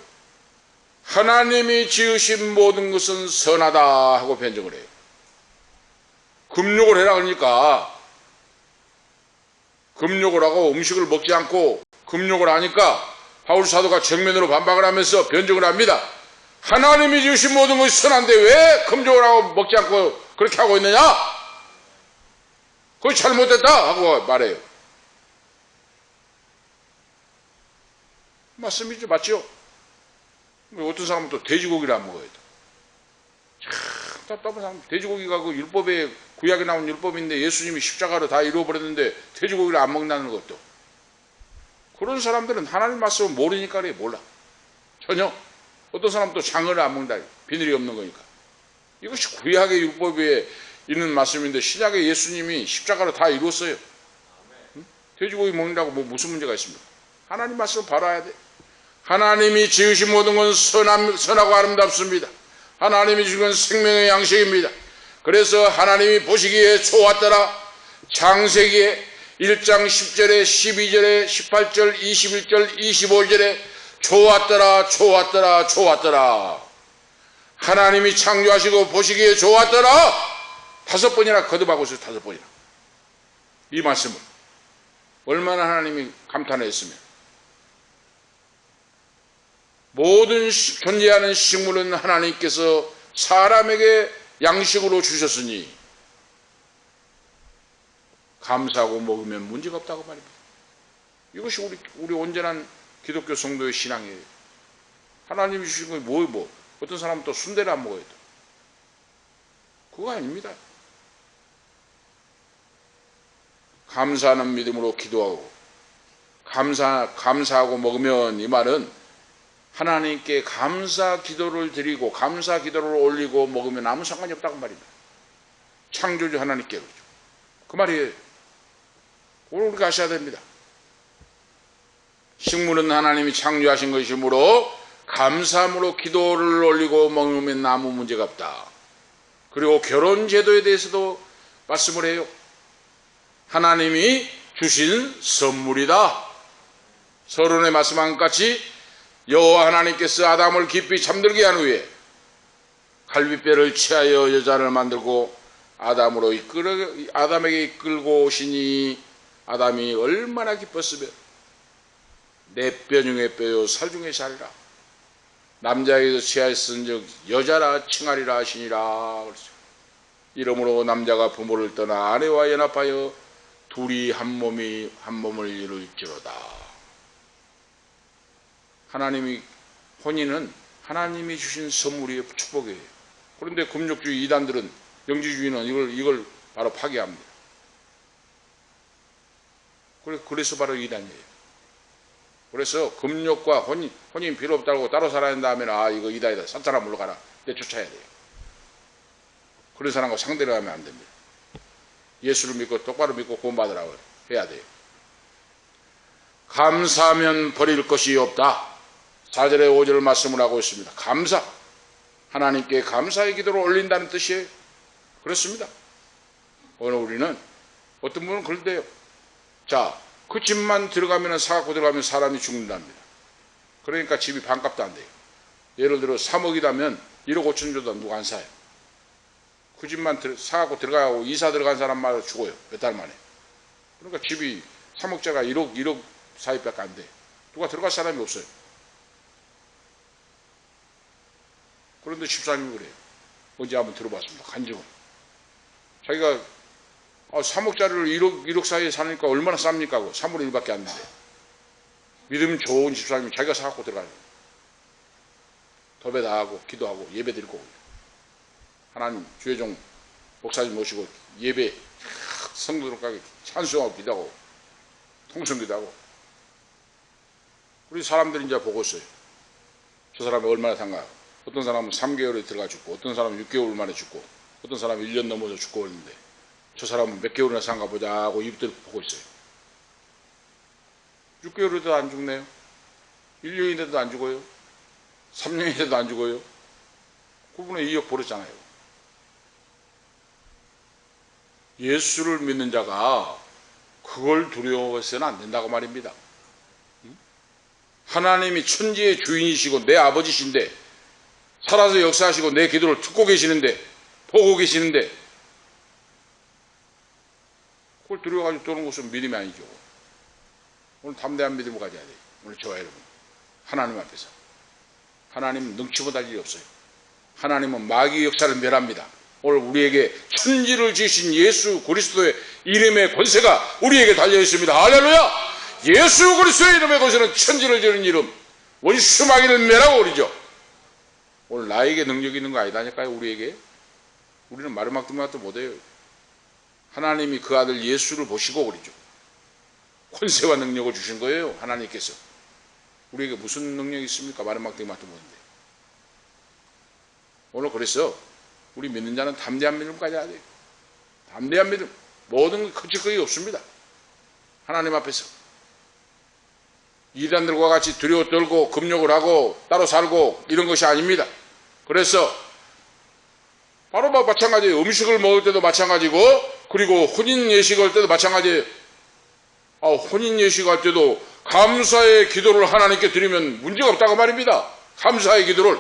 A: 하나님이 지으신 모든 것은 선하다 하고 변증을 해요. 금욕을 해라 그러니까 금욕을 하고 음식을 먹지 않고 금욕을 하니까 바울 사도가 정면으로 반박을 하면서 변증을 합니다. 하나님이 지으신 모든 것이 선한데 왜 금욕을 하고 먹지 않고 그렇게 하고 있느냐? 그것이 잘못됐다 하고 말해요. 맞습니까? 맞죠? 어떤 사람은 또 돼지고기를 안 먹어요. 참 답답한 사람. 돼지고기가 그 율법에 구약에 나온 율법인데 예수님이 십자가로 다 이루어버렸는데 돼지고기를 안 먹는다는 것도. 그런 사람들은 하나님 말씀을 모르니까 그래. 몰라. 전혀. 어떤 사람은 또 장어를 안 먹는다. 비늘이 없는 거니까. 이것이 구약의 율법에 있는 말씀인데 신약의 예수님이 십자가로 다 이루었어요. 돼지고기 먹는다고 뭐 무슨 문제가 있습니까? 하나님 말씀을 바로 알아야 돼. 하나님이 지으신 모든 건 선하고 아름답습니다. 하나님이 주신 건 생명의 양식입니다. 그래서 하나님이 보시기에 좋았더라. 창세기에 1장 10절에 12절에 18절 21절 25절에 좋았더라 좋았더라 좋았더라. 하나님이 창조하시고 보시기에 좋았더라. 5번이나 거듭하고 있어요. 5번이나. 이 말씀을 얼마나 하나님이 감탄을 했으면. 모든 존재하는 식물은 하나님께서 사람에게 양식으로 주셨으니 감사하고 먹으면 문제가 없다고 말입니다. 이것이 우리 온전한 기독교 성도의 신앙이에요. 하나님이 주신 거 뭐 어떤 사람은 또 순대를 안 먹어요. 그거 아닙니다. 감사하는 믿음으로 기도하고 감사하고 먹으면 이 말은 하나님께 감사 기도를 드리고 감사 기도를 올리고 먹으면 아무 상관이 없다고 말입니다. 창조주 하나님께 그렇죠. 그 말이에요. 오늘 우리가 아셔야 됩니다. 식물은 하나님이 창조하신 것이므로 감사함으로 기도를 올리고 먹으면 아무 문제가 없다. 그리고 결혼 제도에 대해서도 말씀을 해요. 하나님이 주신 선물이다. 서론에 말씀한 것 같이 여호와 하나님께서 아담을 깊이 잠들게 한 후에 갈빗뼈를 취하여 여자를 만들고 아담에게 이끌고 오시니 아담이 얼마나 기뻤으면 내 뼈 중에 뼈요 살 중에 살이라. 남자에게서 취하였은즉 여자라 칭하리라 하시니라. 그렇죠. 이러므로 남자가 부모를 떠나 아내와 연합하여 둘이 한 몸을 이룰지로다. 하나님이 혼인은 하나님이 주신 선물이에요. 축복이에요. 그런데 금욕주의 이단들은 영지주의는 이걸 바로 파괴합니다. 그래서 바로 이단이에요. 그래서 금욕과 혼인 필요 없다고 따로 살아야 한다 하면 이거 이단이다. 사탄아 물러가라. 내쫓아야 돼요. 그런 사람과 상대를 하면 안 됩니다. 예수를 믿고 똑바로 믿고 구원받으라고 해야 돼요. 감사하면 버릴 것이 없다. 4절에 5절 말씀을 하고 있습니다. 감사. 하나님께 감사의 기도를 올린다는 뜻이에요. 그렇습니다. 오늘 우리는 어떤 분은 그런데요. 자, 그 집만 들어가면 사갖고 들어가면 사람이 죽는답니다. 그러니까 집이 반값도 안 돼요. 예를 들어 3억이라면 1억 5천 줘도 누가 안 사요. 그 집만 사갖고 들어가고 이사 들어간 사람마다 죽어요. 몇 달 만에. 그러니까 집이 3억짜리가 1억 사이밖에 안 돼. 누가 들어갈 사람이 없어요. 그런데 집사님이 그래요. 어제 한번 들어봤습니다. 간증은. 자기가 3억짜리를 1억 사이에 사니까 얼마나 쌉니까? 3분의 1밖에 안 되는데. 믿음 좋은 집사님이 자기가 사갖고 들어가요. 도배 다 하고 기도하고 예배 드리고 하나님 주혜종 목사님 모시고 예배 성도들까지 찬송하고 기도하고 통성 기도하고 우리 사람들이 이제 보고 있어요. 저 사람이 얼마나 산가. 어떤 사람은 3개월에 들어가 죽고 어떤 사람은 6개월 만에 죽고 어떤 사람은 1년 넘어서 죽고 있는데 저 사람은 몇 개월이나 산가 보자 하고 입들 보고 있어요. 6개월에도 안 죽네요. 1년인데도 안 죽어요. 3년인데도 안 죽어요. 그분의 2억 벌었잖아요. 예수를 믿는 자가 그걸 두려워해서는 안 된다고 말입니다. 하나님이 천지의 주인이시고 내 아버지신데 살아서 역사하시고 내 기도를 듣고 계시는데 보고 계시는데 그걸 두려워가지고 떠는 것은 믿음이 아니죠. 오늘 담대한 믿음을 가져야 돼요. 오늘 저와 여러분 하나님 앞에서 하나님은 능치 못할 일이 없어요. 하나님은 마귀의 역사를 멸합니다. 오늘 우리에게 천지를 지으신 예수 그리스도의 이름의 권세가 우리에게 달려 있습니다. 할렐루야! 예수 그리스도의 이름의 권세는 천지를 지은 이름 원수 마귀를 멸하고 그러죠. 오늘 나에게 능력이 있는 거 아니다니까요. 우리에게. 우리는 마르막등마도 못해요. 하나님이 그 아들 예수를 보시고 그러죠. 권세와 능력을 주신 거예요. 하나님께서. 우리에게 무슨 능력이 있습니까? 마르막등마도 못인데. 오늘 그래서 우리 믿는 자는 담대한 믿음 가져야 돼요. 담대한 믿음. 모든 거칠 것이 없습니다. 하나님 앞에서. 이단들과 같이 두려워 떨고 금욕을 하고 따로 살고 이런 것이 아닙니다. 그래서 바로 마찬가지예요. 음식을 먹을 때도 마찬가지고 그리고 혼인 예식할 때도 마찬가지예요. 혼인 예식할 때도 감사의 기도를 하나님께 드리면 문제가 없다고 말입니다. 감사의 기도를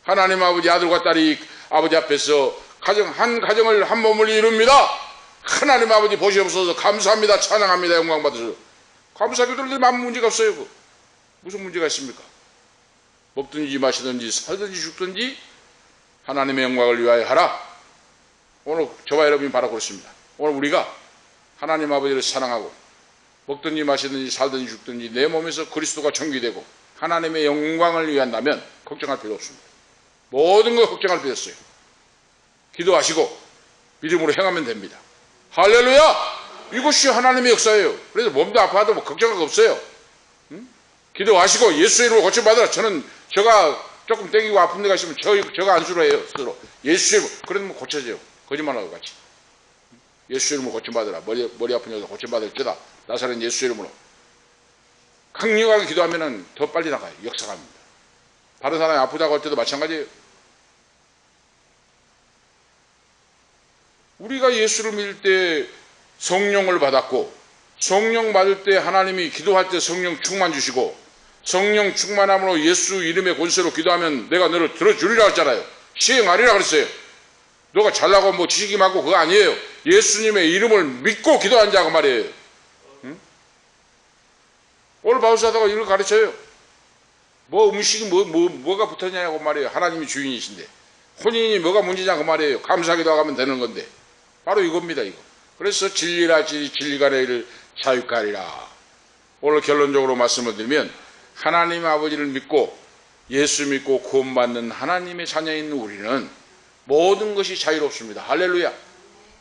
A: 하나님 아버지 아들과 딸이 아버지 앞에서 한 가정을 한 몸을 이룹니다. 하나님 아버지 보시옵소서. 감사합니다. 찬양합니다. 영광 받으소서. 감사 기도를 드리면 아무 문제가 없어요. 무슨 문제가 있습니까? 먹든지 마시든지 살든지 죽든지 하나님의 영광을 위하여 하라. 오늘 저와 여러분이 바로 그렇습니다. 오늘 우리가 하나님 아버지를 사랑하고 먹든지 마시든지 살든지 죽든지 내 몸에서 그리스도가 전기되고 하나님의 영광을 위한다면 걱정할 필요 없습니다. 모든 걸 걱정할 필요 없어요. 기도하시고 믿음으로 행하면 됩니다. 할렐루야! 이것이 하나님의 역사예요. 그래서 몸도 아파도 뭐 걱정할 거 없어요. 기도하시고 예수의 이름으로 고침받으라. 제가 조금 땡기고 아픈 데가 있으면 제가 안수로 해요. 스스로. 예수의 이름으로. 그러면 고쳐져요. 거짓말하고 같이. 예수의 이름으로 고침받으라. 머리 아픈 여자 고침받을지다. 나사렛 예수의 이름으로. 강력하게 기도하면 더 빨리 나가요. 역사갑니다. 다른 사람이 아프다고 할 때도 마찬가지예요. 우리가 예수를 믿을 때 성령을 받았고 성령 받을 때 하나님이 기도할 때 성령 충만 주시고 성령 충만함으로 예수 이름의 권세로 기도하면 내가 너를 들어주리라 했잖아요. 시행하리라 그랬어요. 너가 잘나고 뭐 지식이 많고 그거 아니에요. 예수님의 이름을 믿고 기도한 자가 말이에요. 응? 오늘 바울사도가 이걸 가르쳐요. 뭐 음식이 뭐가 붙었냐고 말이에요. 하나님이 주인이신데 혼인이 뭐가 문제냐 그 말이에요. 감사기도 하면 되는 건데 바로 이겁니다. 이거. 그래서 진리라 진리가 너희를 자유케 하리라. 오늘 결론적으로 말씀을 드리면 하나님 아버지를 믿고 예수 믿고 구원받는 하나님의 자녀인 우리는 모든 것이 자유롭습니다. 할렐루야.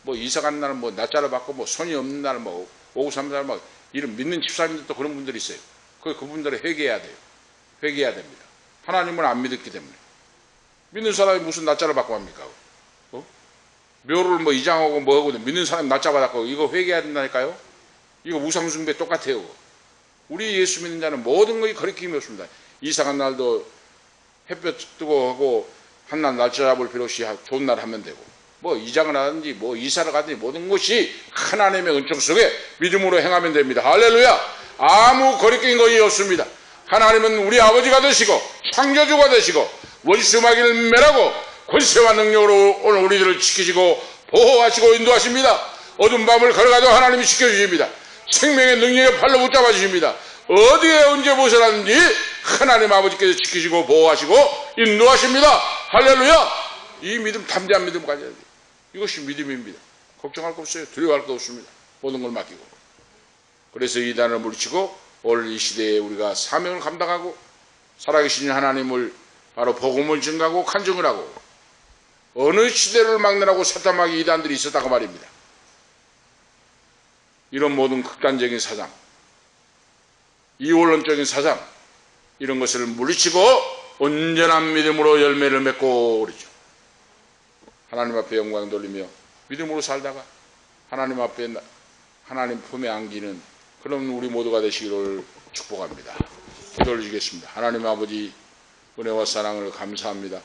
A: 뭐 이사간 날은 뭐 낮자를 받고 뭐 손이 없는 날은 뭐 오후 3날 막 이런 믿는 집사님들도 그런 분들이 있어요. 그분들은 회개해야 돼요. 회개해야 됩니다. 하나님을 안 믿었기 때문에. 믿는 사람이 무슨 낮자를 받고 합니까? 묘를 뭐 이장하고 뭐하고 믿는 사람이 낮자 받았고 이거 회개해야 된다니까요. 이거 우상숭배 똑같아요. 우리 예수 믿는 자는 모든 것이 거리낌이 없습니다. 이상한 날도 햇볕 뜨고 하고 한날 날짜 잡을 필요 없이 좋은 날 하면 되고 뭐 이장을 하든지 뭐 이사를 가든지 모든 것이 하나님의 은총 속에 믿음으로 행하면 됩니다. 할렐루야. 아무 거리낌인 것이 없습니다. 하나님은 우리 아버지가 되시고 창조주가 되시고 원수마귀를 멸하고 권세와 능력으로 오늘 우리들을 지키시고 보호하시고 인도하십니다. 어두운 밤을 걸어가도 하나님이 지켜주십니다. 생명의 능력에 팔로 붙잡아 주십니다. 어디에 언제 벗어나든지 하나님 아버지께서 지키시고 보호하시고 인도하십니다. 할렐루야. 이 믿음, 담대한 믿음 가져야 돼요. 이것이 믿음입니다. 걱정할 거 없어요. 두려워할 거 없습니다. 모든 걸 맡기고. 그래서 이 단을 물리치고 오늘 이 시대에 우리가 사명을 감당하고 살아계신 하나님을 바로 복음을 증가하고 간증을 하고 어느 시대를 막느라고 사탄마귀 이단들이 있었다고 말입니다. 이런 모든 극단적인 사상, 이원론적인 사상, 이런 것을 물리치고 온전한 믿음으로 열매를 맺고 오르죠. 하나님 앞에 영광 돌리며 믿음으로 살다가 하나님 앞에 하나님 품에 안기는 그런 우리 모두가 되시기를 축복합니다. 기도를 드리겠습니다. 하나님 아버지 은혜와 사랑을 감사합니다.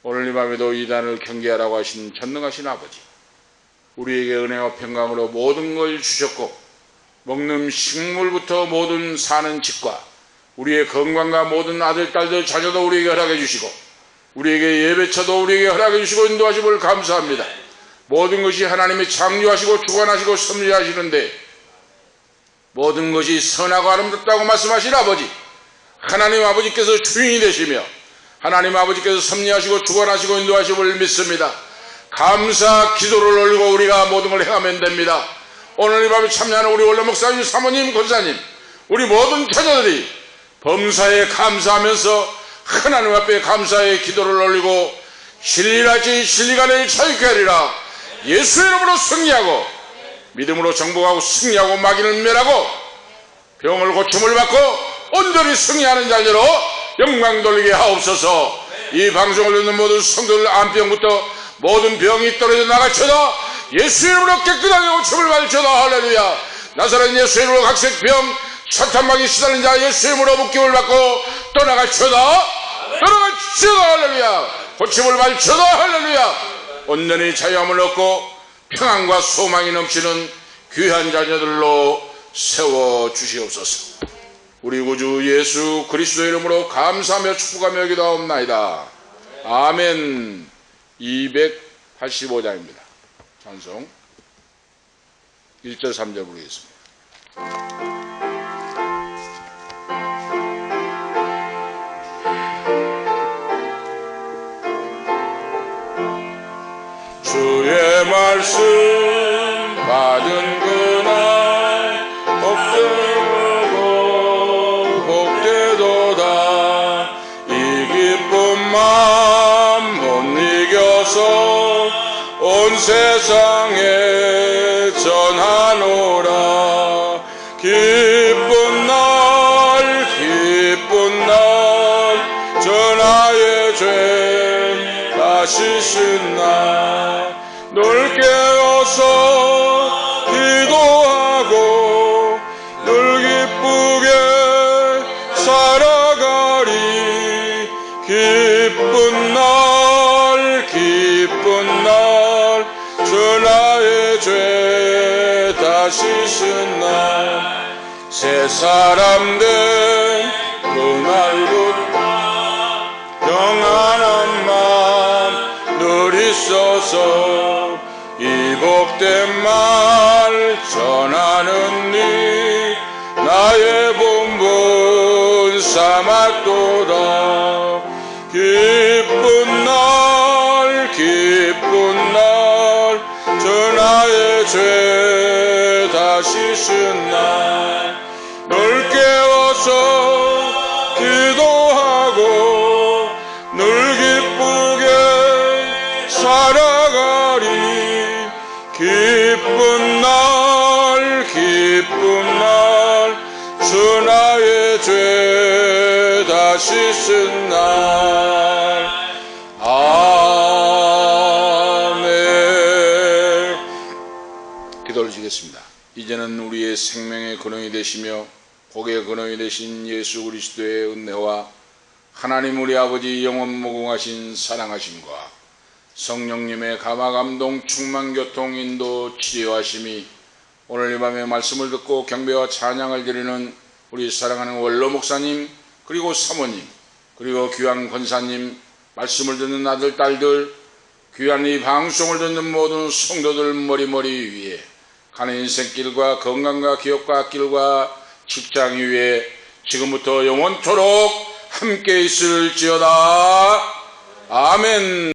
A: 오늘 이 밤에도 이 단을 경계하라고 하신 전능하신 아버지, 우리에게 은혜와 평강으로 모든 걸 주셨고 먹는 식물부터 모든 사는 집과 우리의 건강과 모든 아들, 딸들, 자녀도 우리에게 허락해 주시고 우리에게 예배처도 우리에게 허락해 주시고 인도하심을 감사합니다. 모든 것이 하나님이 창조하시고 주관하시고 섭리하시는데 모든 것이 선하고 아름답다고 말씀하신 아버지, 하나님 아버지께서 주인이 되시며 하나님 아버지께서 섭리하시고 주관하시고 인도하심을 믿습니다. 감사 기도를 올리고 우리가 모든 걸 행하면 됩니다. 오늘 이 밤에 참여하는 우리 원로 목사님, 사모님, 권사님, 우리 모든 자녀들이 범사에 감사하면서 하나님 앞에 감사의 기도를 올리고 진리랄지 진리가 내일 자유케 하리라. 예수의 이름으로 승리하고 믿음으로 정복하고 승리하고 마귀를 멸하고 병을 고침을 받고 온전히 승리하는 자녀로 영광 돌리게 하옵소서. 이 방송을 듣는 모든 성도들 안병부터 모든 병이 떨어져 나갈지어다. 예수의 이름으로 깨끗하게 고침을 받을지어다. 할렐루야. 나사렛 예수의 이름으로 각색병 사탄마귀 시달린 자 예수의 이름으로 묶임을 받고 떠나갈지어다. 떠나갈지어다. 할렐루야. 고침을 받을지어다. 할렐루야. 온전히 자유함을 얻고 평안과 소망이 넘치는 귀한 자녀들로 세워주시옵소서. 우리 구주 예수 그리스도의 이름으로 감사하며 축복하며 기도하옵나이다. 아멘. 285장입니다. 찬송 1절 3절 부르겠습니다.
B: 주의 말씀 받은 그날 복되고 복되도다. 이 기쁜 마음 못 이겨서 온 세상에 전하노라. 기쁜 날 전하의 죄 다 씻은 날 널 깨어서 기도하고 늘 기쁘게 살아가리. 기쁜 날 전하의 죄 다 씻은 날 새 사람 된 그날부터 평안한 마음 늘 있어서 이 복된 말 전하는 니 나의 본분 삼았도다. 기쁜 날 전하의 죄 다 씻은 날 널 깨워서 기도하고 늘 기쁘게 살아가리. 기쁜 날 전하의 죄 다 씻은 날. 아멘.
A: 기도를 드리겠습니다. 이제는 우리의 생명의 근원이 되시며 복의 근원이 되신 예수 그리스도의 은혜와 하나님 우리 아버지 영원 무궁하신 사랑하심과 성령님의 감화 감동 충만 교통 인도 치료하심이 오늘 이 밤에 말씀을 듣고 경배와 찬양을 드리는 우리 사랑하는 원로 목사님, 그리고 사모님, 그리고 귀한 권사님, 말씀을 듣는 아들, 딸들, 귀한 이 방송을 듣는 모든 성도들 머리머리 위에 가는 인생길과 건강과 기업과 앞길과 직장 위에 지금부터 영원토록 함께 있을지어다. 아멘.